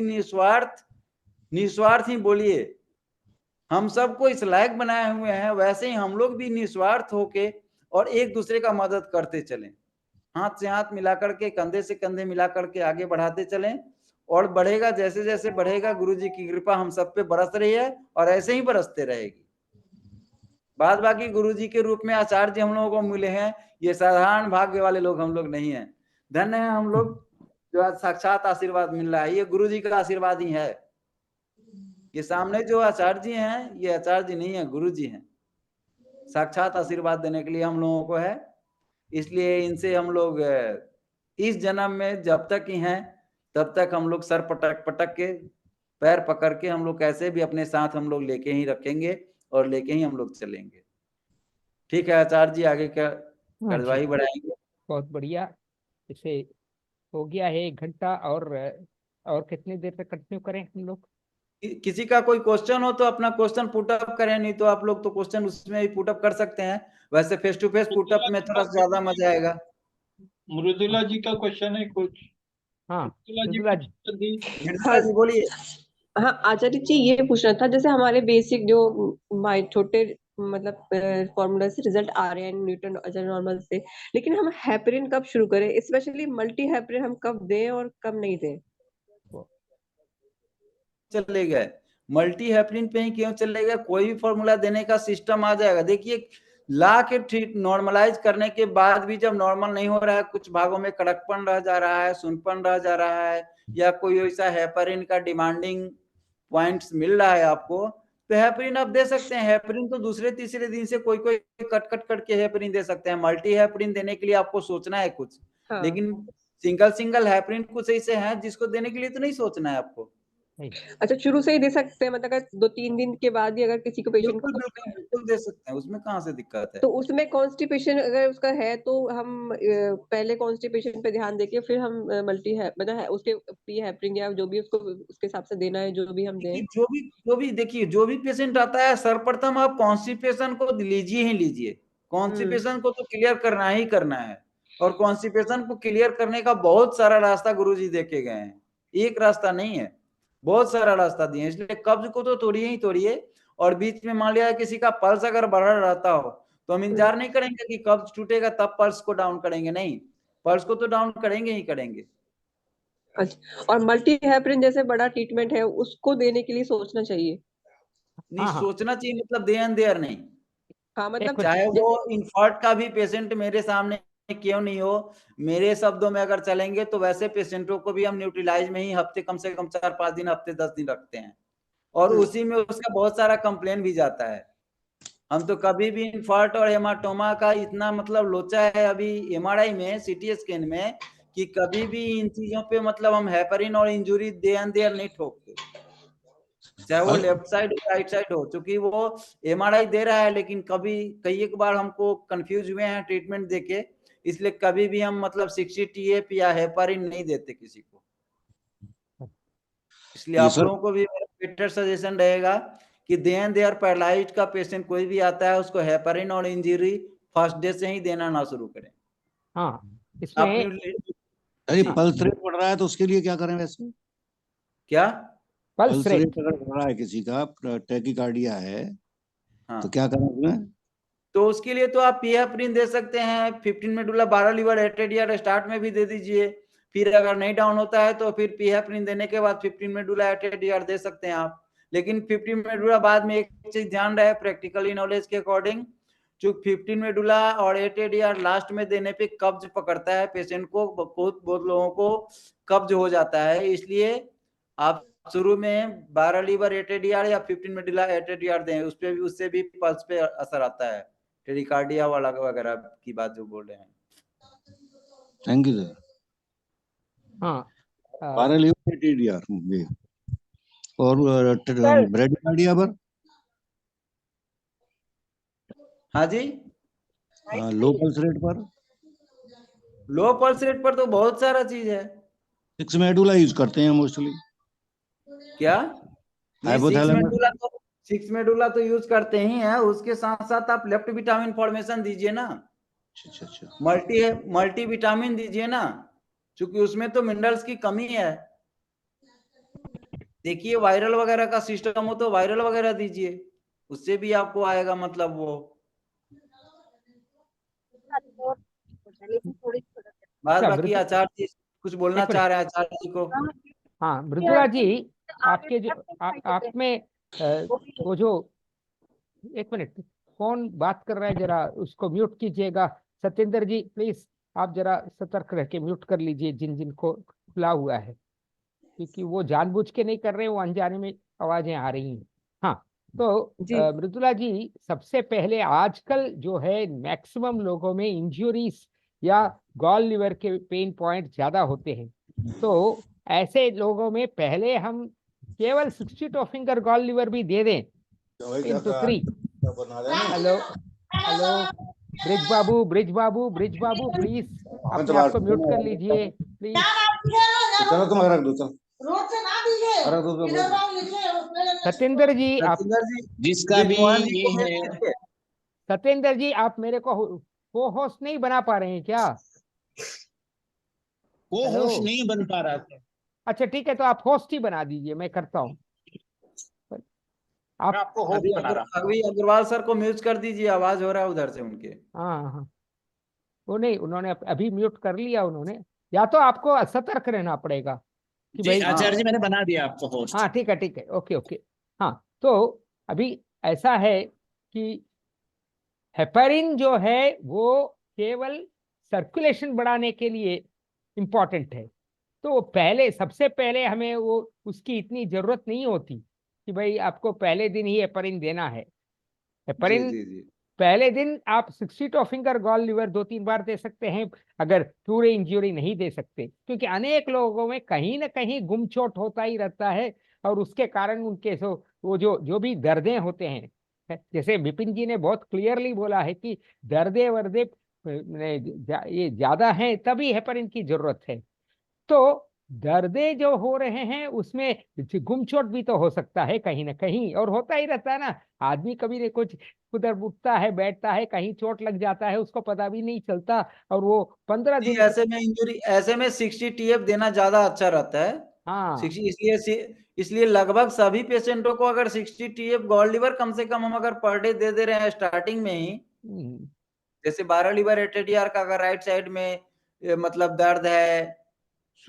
निस्वार्थ ही बोलिए, हम सबको इस लायक बनाए हुए हैं, वैसे ही हम लोग भी निस्वार्थ होके और एक दूसरे का मदद करते चलें। हाथ से हाथ मिला करके, कंधे से कंधे मिला करके आगे बढ़ाते चलें। और बढ़ेगा, जैसे जैसे बढ़ेगा, गुरु जी की कृपा हम सब पे बरस रही है और ऐसे ही बरसते रहेगी। बाद बाकी गुरु जी के रूप में आचार्य जी हम लोगों को मिले हैं, ये साधारण भाग्य वाले लोग हम लोग नहीं हैं। धन्य है हम लोग जो आज साक्षात आशीर्वाद मिल रहा है, ये गुरु जी का आशीर्वाद ही है। ये सामने जो आचार्य जी हैं, ये आचार्य जी नहीं है, गुरु जी हैं। साक्षात आशीर्वाद देने के लिए हम लोगों को है। इसलिए इनसे हम लोग इस जन्म में जब तक ही हैं तब तक हम लोग सर पटक पटक के, पैर पकड़ के हम लोग कैसे भी अपने साथ हम लोग लेके ही रखेंगे और लेके ही हम लोग चलेंगे। ठीक है आचार्य जी, आगे क्या कार्यवाही बढ़ाएंगे? बहुत बढ़िया। इसे हो गया है 1 घंटा, और कितनी देर तक कंटिन्यू करें हम लोग? किसी का कोई क्वेश्चन हो तो अपना क्वेश्चन पुटअप करें, नहीं तो आप लोग तो क्वेश्चन उसमें ही पुटअप कर सकते हैं। वैसे फेस टू फेस पुटअप में थोड़ा ज्यादा मजा आएगा। मृदुला जी का क्वेश्चन है कुछ? हाँ मृदुला जी मृदुला जी बोलिए। हाँ आचार्य जी, ये पूछना था, जैसे हमारे बेसिक जो छोटे मतलब फॉर्मूला से रिजल्ट आ रहे हैं न्यूटन नॉर्मल से, लेकिन हम हेपरिन कब शुरू करें, स्पेशली मल्टी हेपरिन हम कब दें और कब नहीं दें? चले गए मल्टी हेपरिन पे ही क्यों चले गए? कोई भी फॉर्मूला देने का सिस्टम आ जाएगा। देखिए, ला के ठीक नॉर्मलाइज करने के बाद भी जब नॉर्मल नहीं हो रहा है, कुछ भागों में कड़कपन रह जा रहा है, सुनपन रह जा रहा है, या कोई ऐसा हेपरिन का डिमांडिंग पॉइंट्स मिल रहा है आपको, तो हेपरिन आप दे सकते हैं। हेपरिन तो दूसरे तीसरे दिन से कोई कोई कट कट कट के हेपरिन दे सकते हैं। मल्टी हेपरिन देने के लिए आपको सोचना है कुछ, हाँ। लेकिन सिंगल हेपरिन कुछ ऐसे हैं जिसको देने के लिए तो नहीं सोचना है आपको। अच्छा, शुरू से ही दे सकते हैं, मतलब अगर 2-3 दिन के बाद ही अगर किसी को पेशेंट बिल्कुल बिल्कुल बिल्कुल दे सकते हैं, उसमें कहाँ से दिक्कत है। तो उसमें कॉन्स्टिपेशन अगर उसका है तो हम पहले कॉन्स्टिपेशन पे ध्यान देके फिर हम मल्टी है मतलब है उसके प्री हेपरिन या जो भी उसको उसके हिसाब से देना है जो भी हम दें। देखिए जो भी पेशेंट आता है सर्वप्रथम आप कॉन्स्टिपेशन को लीजिए ही लीजिए। कॉन्स्टिपेशन को तो क्लियर करना ही करना है, और कॉन्स्टिपेशन को क्लियर करने का बहुत सारा रास्ता गुरुजी देखे गए हैं, एक रास्ता नहीं है, बहुत सारा रास्ता दिए। इसलिए कब्ज को तो तोड़िए ही तोड़िए, और बीच में मान लिया किसी का पल्स अगर बढ़ रहता हो तो हम इंतजार नहीं करेंगे कि कब्ज टूटेगा तब पल्स को डाउन करेंगे, नहीं, पल्स को तो डाउन करेंगे ही करेंगे। अच्छा, और मल्टी हेपरिन जैसे बड़ा ट्रीटमेंट है उसको देने के लिए सोचना चाहिए? नहीं सोचना चाहिए मतलब दे एंड देयर नहीं। हाँ मतलब चाहे वो इंफार्क्ट का भी पेशेंट मेरे सामने क्यों नहीं हो, मेरे शब्दों में अगर चलेंगे तो वैसे पेशेंटों को भी हम न्यूट्रलाइज में ही हफ्ते कम से कम 4-5 दिन, हफ्ते 10 दिन रखते हैं, और उसी में उसका बहुत सारा कंप्लेन भी जाता है। हम तो कभी भी इंफार्क्ट और हेमाटोमा का इतना मतलब लोचा है अभी एमआरआई में, सीटी स्कैन में, कि कभी भी इन चीजों पे मतलब हम हेपरिन और इंजुरी दे एंड देयर नहीं ठोकते, चाहे वो लेफ्ट साइड हो राइट साइड हो, क्योंकि वो एमआरआई दे रहा है लेकिन कभी कई एक बार हमको कंफ्यूज हुए हैं ट्रीटमेंट देके, इसलिए कभी भी हम मतलब 60 टीएफ या हेपरिन नहीं देते किसी को। इसलिए आप लोगों को भी मेरा बेटर सजेशन रहेगा कि दे एंड देयर पैरालाइज्ड का पेशेंट कोई भी आता है उसको हेपरिन और इंजरी फर्स्ट डे से ही देना ना शुरू करें। हाँ, इसमें अरे पल्स रेट बढ़ रहा है तो उसके लिए क्या करें वैसे? क्या पल्स रेट अगर बढ़ रहा है किसी का, टैकीकार्डिया है, हाँ, तो क्या करें उसमें? तो उसके लिए तो आप पीएफ्रिन दे सकते हैं 15 मेडुला 12 लीवर एटेडियर स्टार्ट में भी दे दीजिए, फिर अगर नहीं डाउन होता है तो फिर पीएफ्रिन देने के बाद 15 मेडुला एटेडियर दे सकते हैं आप। लेकिन 15 मेडुला बाद में एक चीज ध्यान रहे प्रैक्टिकली नॉलेज के अकॉर्डिंग, जो 15 मेडुला और एटेडियर लास्ट में देने पे कब्ज पकड़ता है पेशेंट को, बहुत बहुत लोगों को कब्ज हो जाता है, इसलिए आप शुरू में 12 लीवर एटेडियर या 15 मेडुला एटेडियर दें, उस पे भी उससे भी पल्स पे असर आता है, टेरिकार्डिया वाला वगैरह की बात जो बोल रहे हैं। Thank you sir. हाँ 12 लीवर एटेडियर और ब्रेडिकार्डिया पर? हाँ जी, लो पल्स रेट पर? लो पल्स रेट पर तो बहुत सारा चीज है। 6 मेडुला यूज करते हैं मोस्टली। क्या? हाइपोथैलेमस 6 मेडुला तो यूज करते ही हैं, उसके साथ साथ आप लेफ्ट विटामिन फॉर्मेशन दीजिए ना, मल्टी विटामिन दीजिए ना, क्योंकि उसमें तो मिनरल्स की कमी है। देखिए वायरल वगैरह का सिस्टम हो तो वायरल वगैरह दीजिए, उससे भी आपको आएगा मतलब वो बात। बाकी आचार्य जी कुछ बोलना चाह रहे हैं आचार्य जी को। हाँ मृदुला जी, आपके जो आप में वो जो एक मिनट कौन बात कर रहा है जरा उसको म्यूट कीजिएगा। सत्येंद्र जी प्लीज आप जरा सतर्क रह के म्यूट कर लीजिए जिन जिनको खुला हुआ है, क्योंकि वो जानबूझ के नहीं कर रहे, वो अनजाने में आवाजें आ रही हैं। हाँ तो मृदुला जी, सबसे पहले आजकल जो है मैक्सिमम लोगों में इंजुरीज या गॉल लिवर के पेन पॉइंट ज्यादा होते हैं, तो ऐसे लोगों में पहले हम केवल 62 फिंगर गॉल लिवर भी दे दें into 3। Hello hello bridge Babu please अपने आप को म्यूट कर लीजिए प्लीज। चलो तुम रख दो, सत्येंद्र जी आप जिसका भी ये है, सत्येंद्र जी आप मेरे को होस्ट नहीं बना पा रहे हैं क्या? वो होस्ट नहीं बन पा रहा था। अच्छा ठीक है, तो आप होस्ट ही बना दीजिए, मैं करता हूँ। आप आपको होस्ट बना रहा अभी अग्रवाल सर को म्यूट कर दीजिए, आवाज हो रहा है उधर से उनके। हाँ वो नहीं, उन्होंने अभी म्यूट कर लिया उन्होंने, या तो आपको सतर्क रहना पड़ेगा कि भाई। आचार्य जी मैंने बना दिया आपको होस्ट। हाँ ठीक है ओके। हाँ तो अभी ऐसा है कि हेपरिन जो है वो केवल सर्कुलेशन बढ़ाने के लिए इम्पोर्टेंट है, तो पहले सबसे पहले हमें वो उसकी इतनी जरूरत नहीं होती कि भाई आपको पहले दिन ही हेपरिन देना है। हेपरिन पहले दिन आप 62 फिंगर गॉल लिवर 2-3 बार दे सकते हैं अगर पूरे इंजरी नहीं दे सकते, क्योंकि अनेक लोगों में कहीं ना कहीं गुमचोट होता ही रहता है और उसके कारण उनके वो जो भी दर्दें होते हैं, जैसे विपिन जी ने बहुत क्लियरली बोला है कि दर्दे वर्दे ये ज्यादा हैं तभी हेपरिन की जरूरत है। तो दर्दे जो हो रहे हैं उसमें गुमचोट भी तो हो सकता है कहीं ना कहीं, और होता ही रहता है ना, आदमी कभी नहीं कुछ उधर उठता है बैठता है, कहीं चोट लग जाता है, उसको पता भी नहीं चलता, और वो 15 दिन ऐसे में 60 TF देना ज्यादा अच्छा रहता है। हाँ 60 इसलिए लगभग सभी पेशेंटों को अगर 60 TF गॉल लीवर कम से कम हम अगर पर डे दे रहे हैं स्टार्टिंग में ही, जैसे 12 लीवर एटीडीआर का अगर राइट साइड में मतलब दर्द है,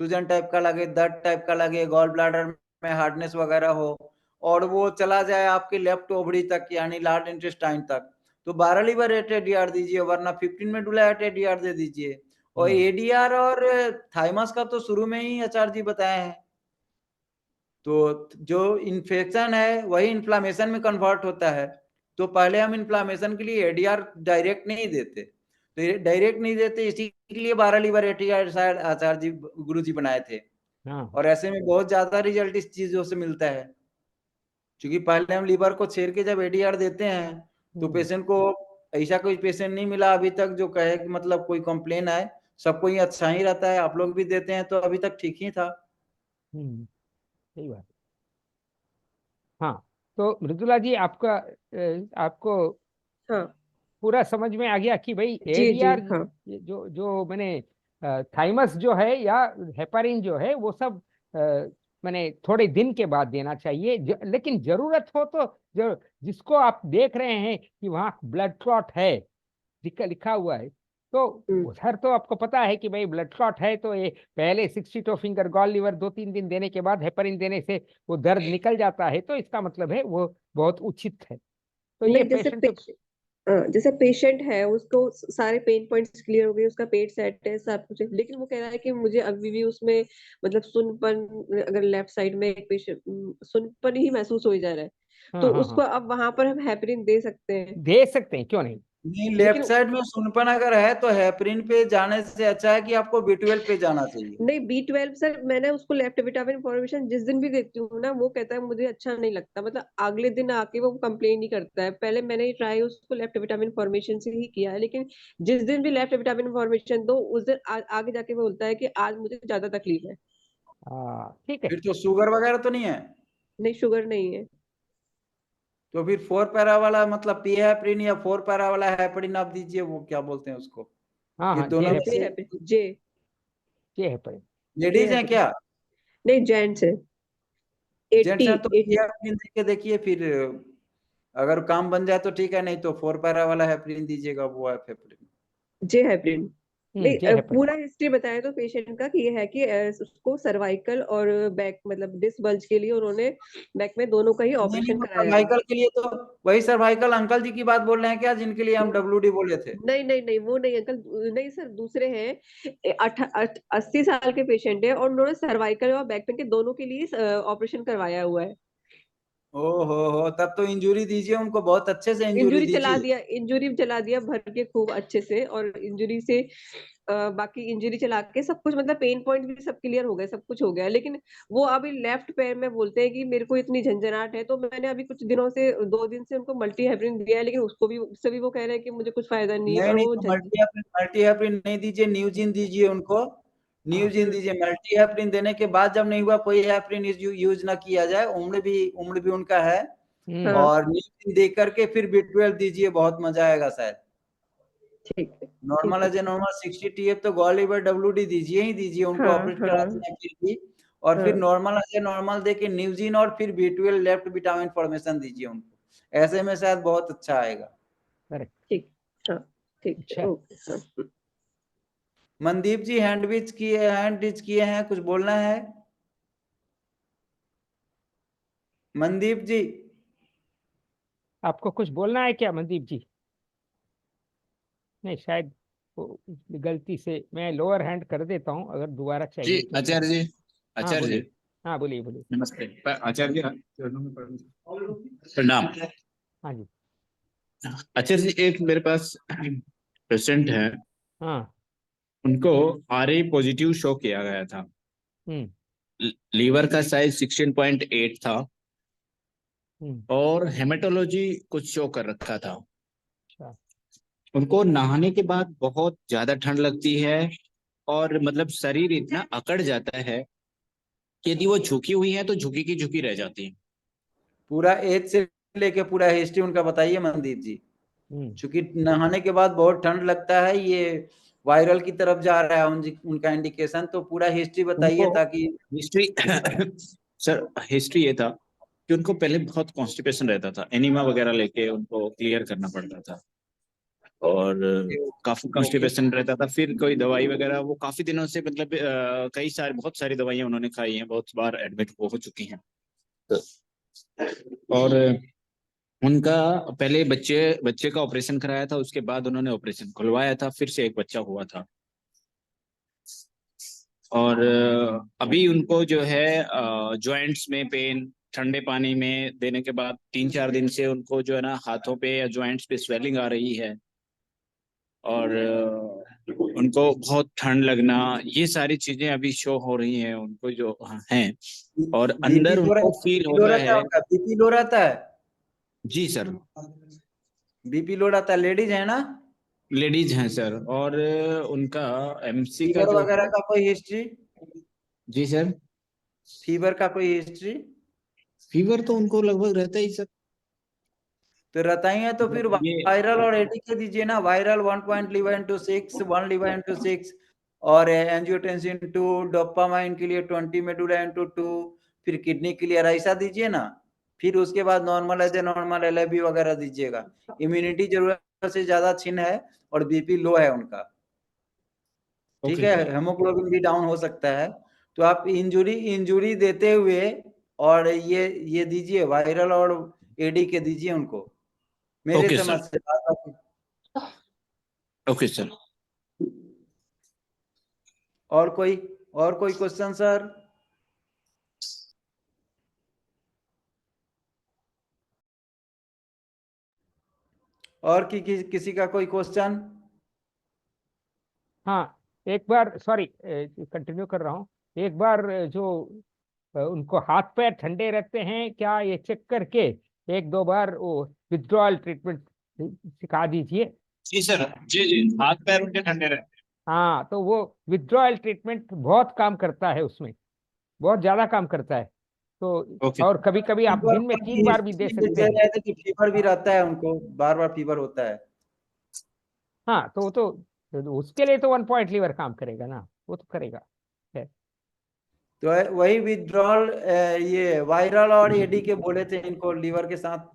सूजन टाइप का लगे, दर्द टाइप का लगे, गॉल ब्लैडर में हार्डनेस वगैरह हो, और वो चला जाए आपके लेफ्ट ओवरी तक यानी लार्ज इंटेस्टाइन तक, तो 12 लीवर एटीडीआर दीजिए, वरना 15 मेडुला एटीडीआर दे दीजिए। और एडीआर और थाइमस का तो शुरू में ही आचार्य जी बताए हैं। तो जो इन्फेक्शन है वही इन्फ्लामेशन में कन्वर्ट होता है, तो पहले हम इन्फ्लामेशन के लिए एडीआर डायरेक्ट नहीं देते, तो ये डायरेक्ट नहीं देते, इसी के लिए 12 लीवर एटीडीआर शायद आचार्य जी गुरु जी बनाए थे। और ऐसे में बहुत ज्यादा रिजल्ट इस चीजों से मिलता है, क्योंकि पहले हम लीवर को छेड़ के जब एडीआर देते हैं तो पेशेंट को, ऐसा कोई पेशेंट नहीं मिला अभी तक जो कहे कि मतलब कोई कंप्लेन आए, सबको ही अच्छा ही रहता है। आप लोग भी देते हैं तो अभी तक ठीक ही था। सही बात। हाँ तो मृदुला जी आपको पूरा समझ में आ गया कि भाई एडीआर जो मैंने थाइमस जो है या हेपारिन जो है वो सब मैंने थोड़े दिन के बाद देना चाहिए, लेकिन जरूरत हो तो जिसको आप देख रहे हैं कि वहाँ ब्लड क्लॉट है लिखा हुआ है, तो उधर तो आपको पता है कि भाई ब्लड क्लॉट है, तो ये पहले 62 फिंगर गॉल लीवर 2-3 दिन देने के बाद हेपरिन देने से वो दर्द निकल जाता है, तो इसका मतलब है वो बहुत उचित है। तो ये जैसे पेशेंट है उसको सारे पेन पॉइंट्स क्लियर हो गए, उसका पेट सेट है, सब कुछ है, लेकिन वो कह रहा है कि मुझे अभी भी उसमें मतलब सुनपन, अगर लेफ्ट साइड में एक पेशेंट सुनपन ही महसूस हो जा रहा है, तो उसको अब वहां पर हम हेपरिन दे सकते हैं, क्यों नहीं? लेफ्ट साइड में सुनपन अगर है तो हेपरिन पे जाने से अच्छा है कि आपको B12 पे जाना चाहिए। नहीं B12 सर, मैंने उसको लेफ्ट विटामिन फॉर्मेशन जिस दिन भी देती हूँ ना, वो कहता है मुझे अच्छा नहीं लगता, मतलब अगले दिन आके वो कंप्लेन नहीं करता है। पहले मैंने ट्राई उसको लेफ्ट विटामिन फॉर्मेशन से ही किया है, लेकिन जिस दिन भी लेफ्ट विटामिन फॉर्मेशन दो उस दिन आगे जाके वो बोलता है कि आज मुझे ज्यादा तकलीफ है। ठीक है। फिर तो शुगर वगैरह तो नहीं है? नहीं शुगर नहीं है। तो फिर 4 पैरा वाला मतलब पी हेपरिन या 4 पैरा वाला हेपरिन आप दीजिए, वो क्या बोलते हैं उसको? ये दोनों जे हेपरिन। लेडीज हैं क्या? नहीं जेंट्स है। जेंट्स हैं तो हेपरिन देके देखिए, फिर अगर काम बन जाए तो ठीक है, नहीं तो 4 पैरा वाला हेपरिन दीजिएगा, वो है हेपरिन। जे हेपरिन नहीं, पूरा हिस्ट्री बताया तो पेशेंट का कि ये है कि उसको सर्वाइकल और बैक मतलब डिस्क बल्ज के लिए उन्होंने बैक में दोनों का ही ऑपरेशन कराया। सर्वाइकल के लिए तो वही सर्वाइकल अंकल जी की बात बोल रहे हैं क्या, जिनके लिए हम WD बोले थे? नहीं वो नहीं अंकल, नहीं सर, दूसरे हैं 80 साल के पेशेंट है और उन्होंने सर्वाइकल और बैक पेन के दोनों के लिए ऑपरेशन करवाया हुआ है। हो तब तो इंजरी दीजिए उनको, बहुत अच्छे से इंजरी दीजिए। इंजरी चला दिया भर के खूब अच्छे से, और इंजरी से बाकी इंजरी चला के सब कुछ मतलब पेन पॉइंट भी सब क्लियर हो गए, सब कुछ हो गया, लेकिन वो अभी लेफ्ट पैर में बोलते हैं कि मेरे को इतनी झंझनाहट है। तो मैंने अभी कुछ दिनों से 2 दिन से उनको मल्टी हेपरिन दिया है, लेकिन उसको भी सभी वो कह रहे हैं कि मुझे कुछ फायदा नहीं है। और वो मल्टी हेपरिन नहीं दीजिए, न्यूजिन दीजिए उनको, न्यूजिन दीजिए। मल्टी हेपरिन देने के बाद जब नहीं हुआ, कोई हेपरिन यूज ना किया जाए, उम्र भी उनका है, और न्यूजिन दे करके फिर B12 दीजिए, बहुत मजा आएगा शायद। Normal as a normal 60 TF तो गॉल लीवर WD दीजिए ही दीजिए उनको, ऑपरेट कराते हैं फिर भी, और फिर नॉर्मल एज ए नॉर्मल दे के न्यूजिन और फिर B12 लेफ्ट विटामिन फॉर्मेशन दीजिए उनको, ऐसे में शायद बहुत अच्छा आएगा। ठीक। मनदीप जी हैंड रिच किए हैं, कुछ बोलना है? मनदीप जी आपको कुछ बोलना है क्या मनदीप जी? नहीं, शायद गलती से मैं लोअर हैंड कर देता हूं, अगर दोबारा चाहिए जी आचार्य जी। आचार्य जी हाँ बोलिए। नमस्ते आचार्य जी, प्रणाम। हाँ जी आचार्य जी, एक मेरे पास पेशेंट है, हाँ, उनको RA पॉजिटिव शो किया गया था। लीवर का साइज 16.8 था हम्म, और हेमेटोलॉजी कुछ शो कर रखा था। अच्छा, उनको नहाने के बाद बहुत ज्यादा ठंड लगती है और मतलब शरीर इतना अकड़ जाता है कि यदि वो झुकी हुई है तो झुकी की झुकी रह जाती है। पूरा एज से लेके पूरा हिस्ट्री उनका बताइए मनदीप जी। हम्म, चूंकि नहाने के बाद बहुत ठंड लगता है, ये वायरल की तरफ जा रहा है उनका इंडिकेशन, तो पूरा हिस्ट्री बताइए उनको ताकि। हिस्ट्री सर हिस्ट्री ये था कि उनको पहले बहुत कॉन्स्टिपेशन रहता था, एनीमा वगैरह लेके उनको क्लियर करना पड़ता था और काफी कॉन्स्टिपेशन रहता था। फिर कोई दवाई वगैरह वो काफी दिनों से मतलब कई सारी बहुत सारी दवाइयां उन्होंने खाई हैं, बहुत बार एडमिट हो चुकी हैं। और उनका पहले बच्चे बच्चे का ऑपरेशन कराया था, उसके बाद उन्होंने ऑपरेशन खुलवाया था, फिर से एक बच्चा हुआ था। और अभी उनको जो है जॉइंट्स में पेन, ठंडे पानी में देने के बाद 3-4 दिन से उनको जो है ना हाथों पे या जॉइंट्स पे स्वेलिंग आ रही है और उनको बहुत ठंड लगना, ये सारी चीजें अभी शो हो रही हैं उनको जो हैं। और बीपी अंदर उनको फील हो लो रहा रहता है है। उनका, बीपी लो रहता है। जी सर। बीपी लो रहता है, लेडीज है ना? लेडीज हैं सर। और उनका एमसी का फीवर जो वगैरह है। का कोई हिस्ट्री? जी सर। फीवर का कोई हिस्ट्री? फीवर तो उनको लगभग रहता ही सर। तो रहता ही है तो फिर मतलब ये वायरल और एडी के दीजिए ना। Viral 1 liver into 6, 1 liver into 6, और एंजियोटेंसिन 2, डोपामाइन के लिए 20 मेडुला इंटू 2, फिर किडनी क्लियर ऐसा दीजिए ना। फिर उसके बाद नॉर्मल एज ए नॉर्मल एलएबी वगैरह दीजिएगा। इम्यूनिटी जरूरत से ज्यादा छिन है और बीपी लो है उनका, ठीक ओके है, सर। हेमोग्लोबिन भी डाउन हो सकता है। तो आप इंजुरी देते हुए और ये दीजिए, वायरल और एडी के दीजिए उनको, मेरे ओके समझ सर। से। Okay sir. और कोई क्वेश्चन सर? और किसी का कोई क्वेश्चन? हाँ, एक बार सॉरी कंटिन्यू कर रहा हूँ। एक बार जो उनको हाथ पैर ठंडे रहते हैं क्या, ये चेक करके एक दो बार वो विथड्रॉल ट्रीटमेंट सिखा दीजिए। जी सर। जी जी, हाथ पैर उनके ठंडे रहते हाँ, तो वो विथड्रॉल ट्रीटमेंट बहुत काम करता है उसमें, बहुत ज्यादा काम करता है। तो हैं। ओके। और कभी कभी आप फीवर दिन में का 3 बार भी दे सकते दे हैं। रहे थे कि फीवर भी रहता है उनको, बार बार फीवर होता है। हाँ, तो उसके लिए तो 1 पॉइंट लीवर काम करेगा ना, वो तो करेगा। है। तो वही विथड्रॉल, ये वायरल और एडी के बोले थे इनको लीवर के साथ,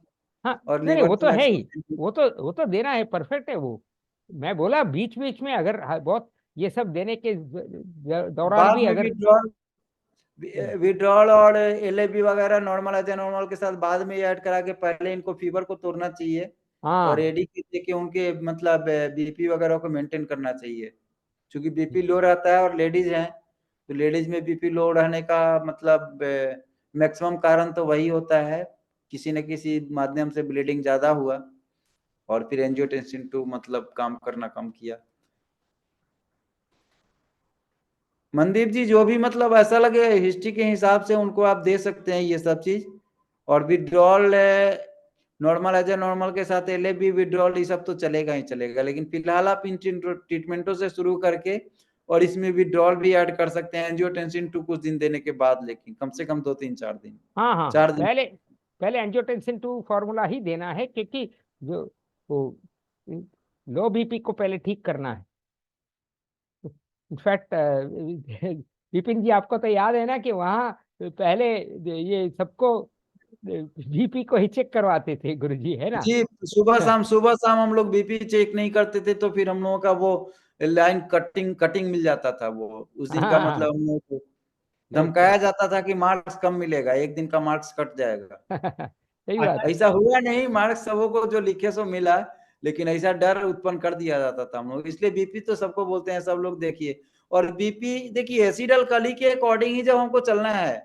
हाँ, और नहीं नहीं, लीवर वो टू तो है ही, मैक्सिमम। वो तो देना है, परफेक्ट है वो। मैं बोला बीच बीच में अगर बहुत ये सब देने के दौरान बाद भी में अगर। विड्रॉल और एलएबी वगैरह नॉर्मल एज नॉर्मल के साथ बाद में ऐड करा के पहले इनको फीवर को तोड़ना चाहिए, और हाँ, एडी के देके उनके मतलब बीपी वगैरह को मेंटेन करना चाहिए। क्योंकि बीपी लो रहता है और लेडीज हैं, तो लेडीज में बीपी लो रहने का मतलब मैक्सिमम कारण तो वही होता है, किसी न किसी माध्यम से ब्लीडिंग ज्यादा हुआ और फिर एंजियोटेंसिन 2 मतलब काम करना कम किया। मनदीप जी जो भी मतलब ऐसा लगे हिस्ट्री के हिसाब से उनको आप दे सकते हैं ये सब चीज। और withdrawal normal as a normal के साथ एलएबी विड्रॉल ये सब तो चलेगा ही चलेगा, लेकिन फिलहाल आप इन ट्रीटमेंटों से शुरू करके और इसमें विड्रॉल भी ऐड कर सकते हैं एंजियोटेंसिन 2 कुछ दिन देने के बाद, लेकिन कम से कम 2-3-4 दिन, हाँ, हाँ, हाँ, 4 दिन। पहले पहले एंजियोटेंसिन 2 फॉर्मूला ही देना है, क्योंकि जो वो लो बीपी को पहले ठीक करना है। इनफैक्ट विपिन जी, आपको तो याद है ना कि वहाँ पहले ये सबको बीपी को ही चेक करवाते थे गुरुजी, है ना। जी, सुबह शाम हम लोग बीपी चेक नहीं करते थे, तो फिर हम लोगों का वो लाइन कटिंग मिल जाता था। वो उस दिन का हाँ, मतलब हम लोगों को हाँ, धमकाया जाता था कि मार्क्स कम मिलेगा, एक दिन का मार्क्स कट जाएगा। सही बात। ऐसा हुआ नहीं, मार्क्स सबों को जो लिखे सो मिला, लेकिन ऐसा डर उत्पन्न कर दिया जाता था हम लोग। इसलिए बीपी तो सबको बोलते हैं, सब लोग देखिए। और बीपी देखिए एसिड अल्कली के अकॉर्डिंग ही जब हमको चलना है,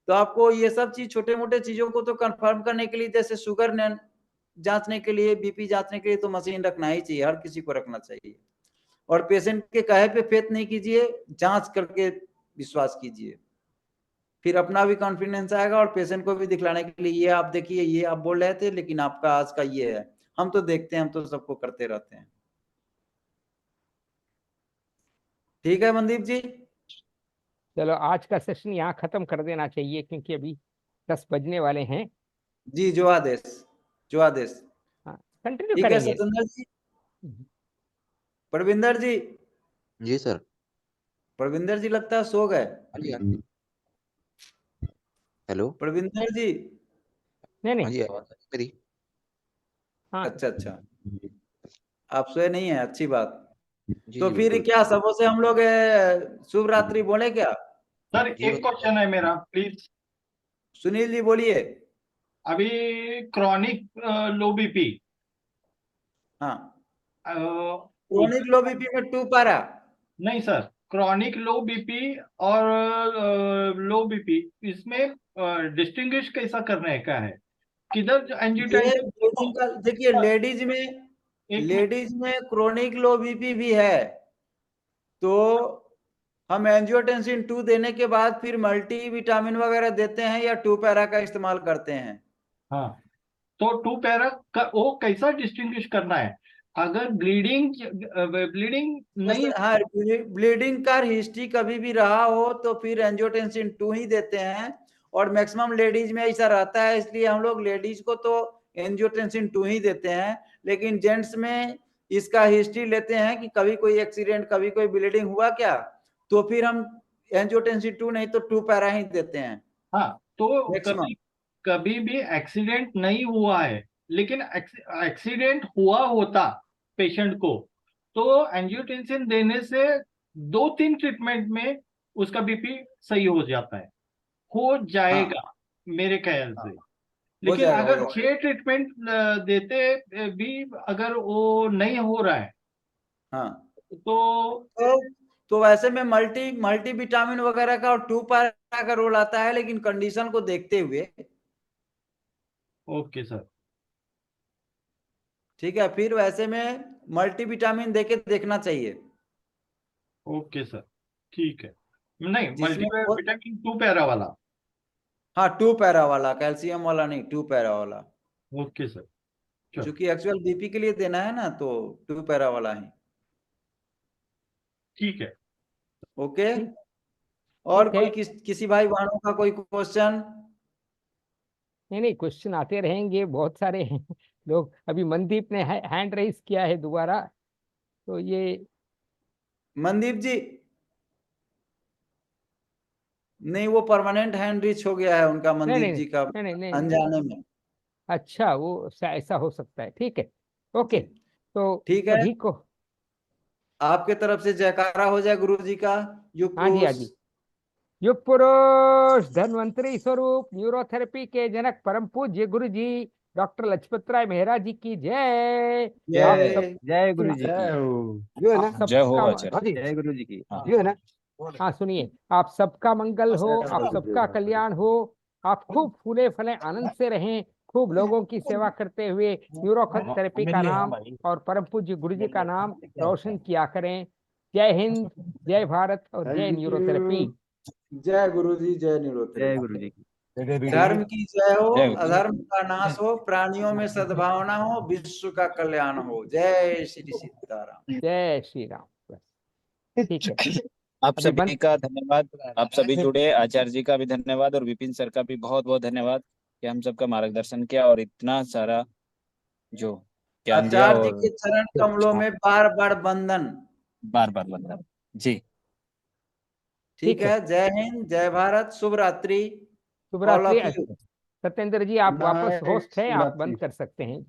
तो आपको ये सब चीज छोटे मोटे चीजों को तो कंफर्म करने के लिए, जैसे शुगर जांचने के लिए, बीपी जांचने के लिए तो मशीन रखना ही चाहिए, हर किसी को रखना चाहिए। और पेशेंट के कहे पे फेथ नहीं कीजिए, जांच करके विश्वास कीजिए। फिर अपना भी कॉन्फिडेंस आएगा और पेशेंट को भी दिखलाने के लिए ये आप देखिए, ये आप बोल रहे थे लेकिन आपका आज का ये है, हम तो देखते हैं, हम तो सबको करते रहते हैं। ठीक है मनदीप जी, चलो आज का सेशन यहाँ खत्म कर देना चाहिए क्योंकि अभी 10 बजने वाले हैं। जी जो आदेश, जो आदेश। हाँ, कंटिन्यू ठीक है करेंगे। सतेंद्र जी, प्रविंदर जी, जी सर। प्रविंदर जी लगता है सो गए। हाँ जी, हेलो। प्रविंदर जी, नहीं हाँ नहीं, जी, आवाज आ रही मेरी? हाँ अच्छा अच्छा, आप सोए नहीं है, अच्छी बात। जी तो जी फिर बिल्कुल। क्या सबों से हम लोग शुभ रात्रि बोले क्या? सर जी एक क्वेश्चन है मेरा प्लीज। सुनील जी बोलिए। अभी क्रॉनिक लो बीपी, हाँ, क्रोनिक लो बीपी में 2 पैरा। नहीं सर, क्रॉनिक लो बीपी और लो बीपी, इसमें डिस्टिंग्विश कैसा करने का है? किधर ये एंजियोटेंसिन? लेडीज का देखिए, लेडीज में क्रोनिक लो बीपी भी है, तो हम एंजियोटेंसिन 2 देने के बाद फिर मल्टी विटामिन वगैरह देते हैं या 2 पैरा का इस्तेमाल करते हैं। हाँ, तो 2 पैरा का वो कैसा डिस्टिंग्विश करना है? अगर ब्लीडिंग नहीं, हाँ, ब्लीडिंग का हिस्ट्री कभी भी रहा हो तो फिर एंजियोटेंसिन 2 ही देते हैं, और मैक्सिमम लेडीज में ऐसा रहता है, इसलिए हम लोग लेडीज को तो एंजियोटेंसिन 2 ही देते हैं, लेकिन जेंट्स में इसका हिस्ट्री लेते हैं कि कभी कोई एक्सीडेंट, कभी कोई ब्लीडिंग हुआ क्या, तो फिर हम एंजियोटेंसिन 2 नहीं तो 2 पैरा ही देते हैं हाँ, तो मैक्सिमम। कभी भी एक्सीडेंट नहीं हुआ है, लेकिन एक्सीडेंट हुआ होता पेशेंट को, तो एंजियोटेंसिन देने से 2-3 ट्रीटमेंट में उसका बीपी सही हो जाता है, हो जाएगा मेरे ख्याल से। लेकिन जाएगा, अगर हो 6 ट्रीटमेंट देते भी अगर वो नहीं हो रहा है, हाँ, तो तो वैसे में मल्टी विटामिन वगैरह का और 2 पैरा का रोल आता है, लेकिन कंडीशन को देखते हुए। ओके सर, ठीक है, फिर वैसे में मल्टी विटामिन देके देखना चाहिए। ओके सर, ठीक है। नहीं, जिसमें मल्टीविटामिन 2 पैरा वाला। हाँ, 2 पैरा वाला, कैल्शियम वाला नहीं, 2 पैरा वाला, ओके सर, चलो क्योंकि एक्चुअल बीपी के लिए देना है ना, तो 2 पैरा वाला ही। ठीक है। ओके, ठीक और है। कोई किसी भाई बहनों का कोई क्वेश्चन? नहीं नहीं, क्वेश्चन आते रहेंगे, बहुत सारे हैं लोग। अभी मनदीप ने हैंड रेस किया है दोबारा, तो ये मनदीप जी, नहीं वो परमानेंट हैंड रीच हो गया है उनका, नहीं मनदीप नहीं जी का, नहीं नहीं नहीं, अनजाने में। अच्छा, वो ऐसा हो सकता है। ठीक है, ओके। तो ठीक है, सभी को, आपके तरफ से जयकारा हो जाए गुरु जी का। युग हाँ जी हाँ पुरुष, जी, युग पुरुष, धन्वंतरी स्वरूप, न्यूरोथेरेपी के जनक परम पूज्य गुरु जी डॉक्टर लजपत राय मेहरा जी की जय। आप सब, जय गुरु जी की, जो है ना, जय हो सबका आचार्य। जय गुरु जी की, हाँ। जो है ना। हाँ सुनिए, आप सबका मंगल हो, आप सबका कल्याण हो, आप खूब फूले फले आनंद से रहें, खूब लोगों की सेवा करते हुए न्यूरोथेरेपी का नाम और परम पूज्य गुरु जी का नाम रोशन किया करें। जय हिंद, जय भारत और जय न्यूरोथेरेपी। जय गुरु जी, जय न्यूरोथेरेपी। जय गुरु जी की। धर्म की जय हो, जय गुरु जी। अधर्म का नाश हो, प्राणियों में सद्भावना हो, विश्व का कल्याण हो। जय श्री सीताराम। जय श्री राम। बस ठीक है, आप अभी सभी बंद। का धन्यवाद, आप सभी जुड़े, आचार्य जी का भी धन्यवाद और विपिन सर का भी बहुत बहुत धन्यवाद कि हम सबका मार्गदर्शन किया और इतना सारा जो ज्ञान दिया, आचार्य जी और के चरण कमलों में बार बार वंदन। बार बार वंदन जी। ठीक है, जय हिंद, जय भारत, शुभ रात्रि शुभ ऑल रात्रि। Of you. सत्येंद्र जी, आप वापस होस्ट हैं, आप बंद कर सकते हैं।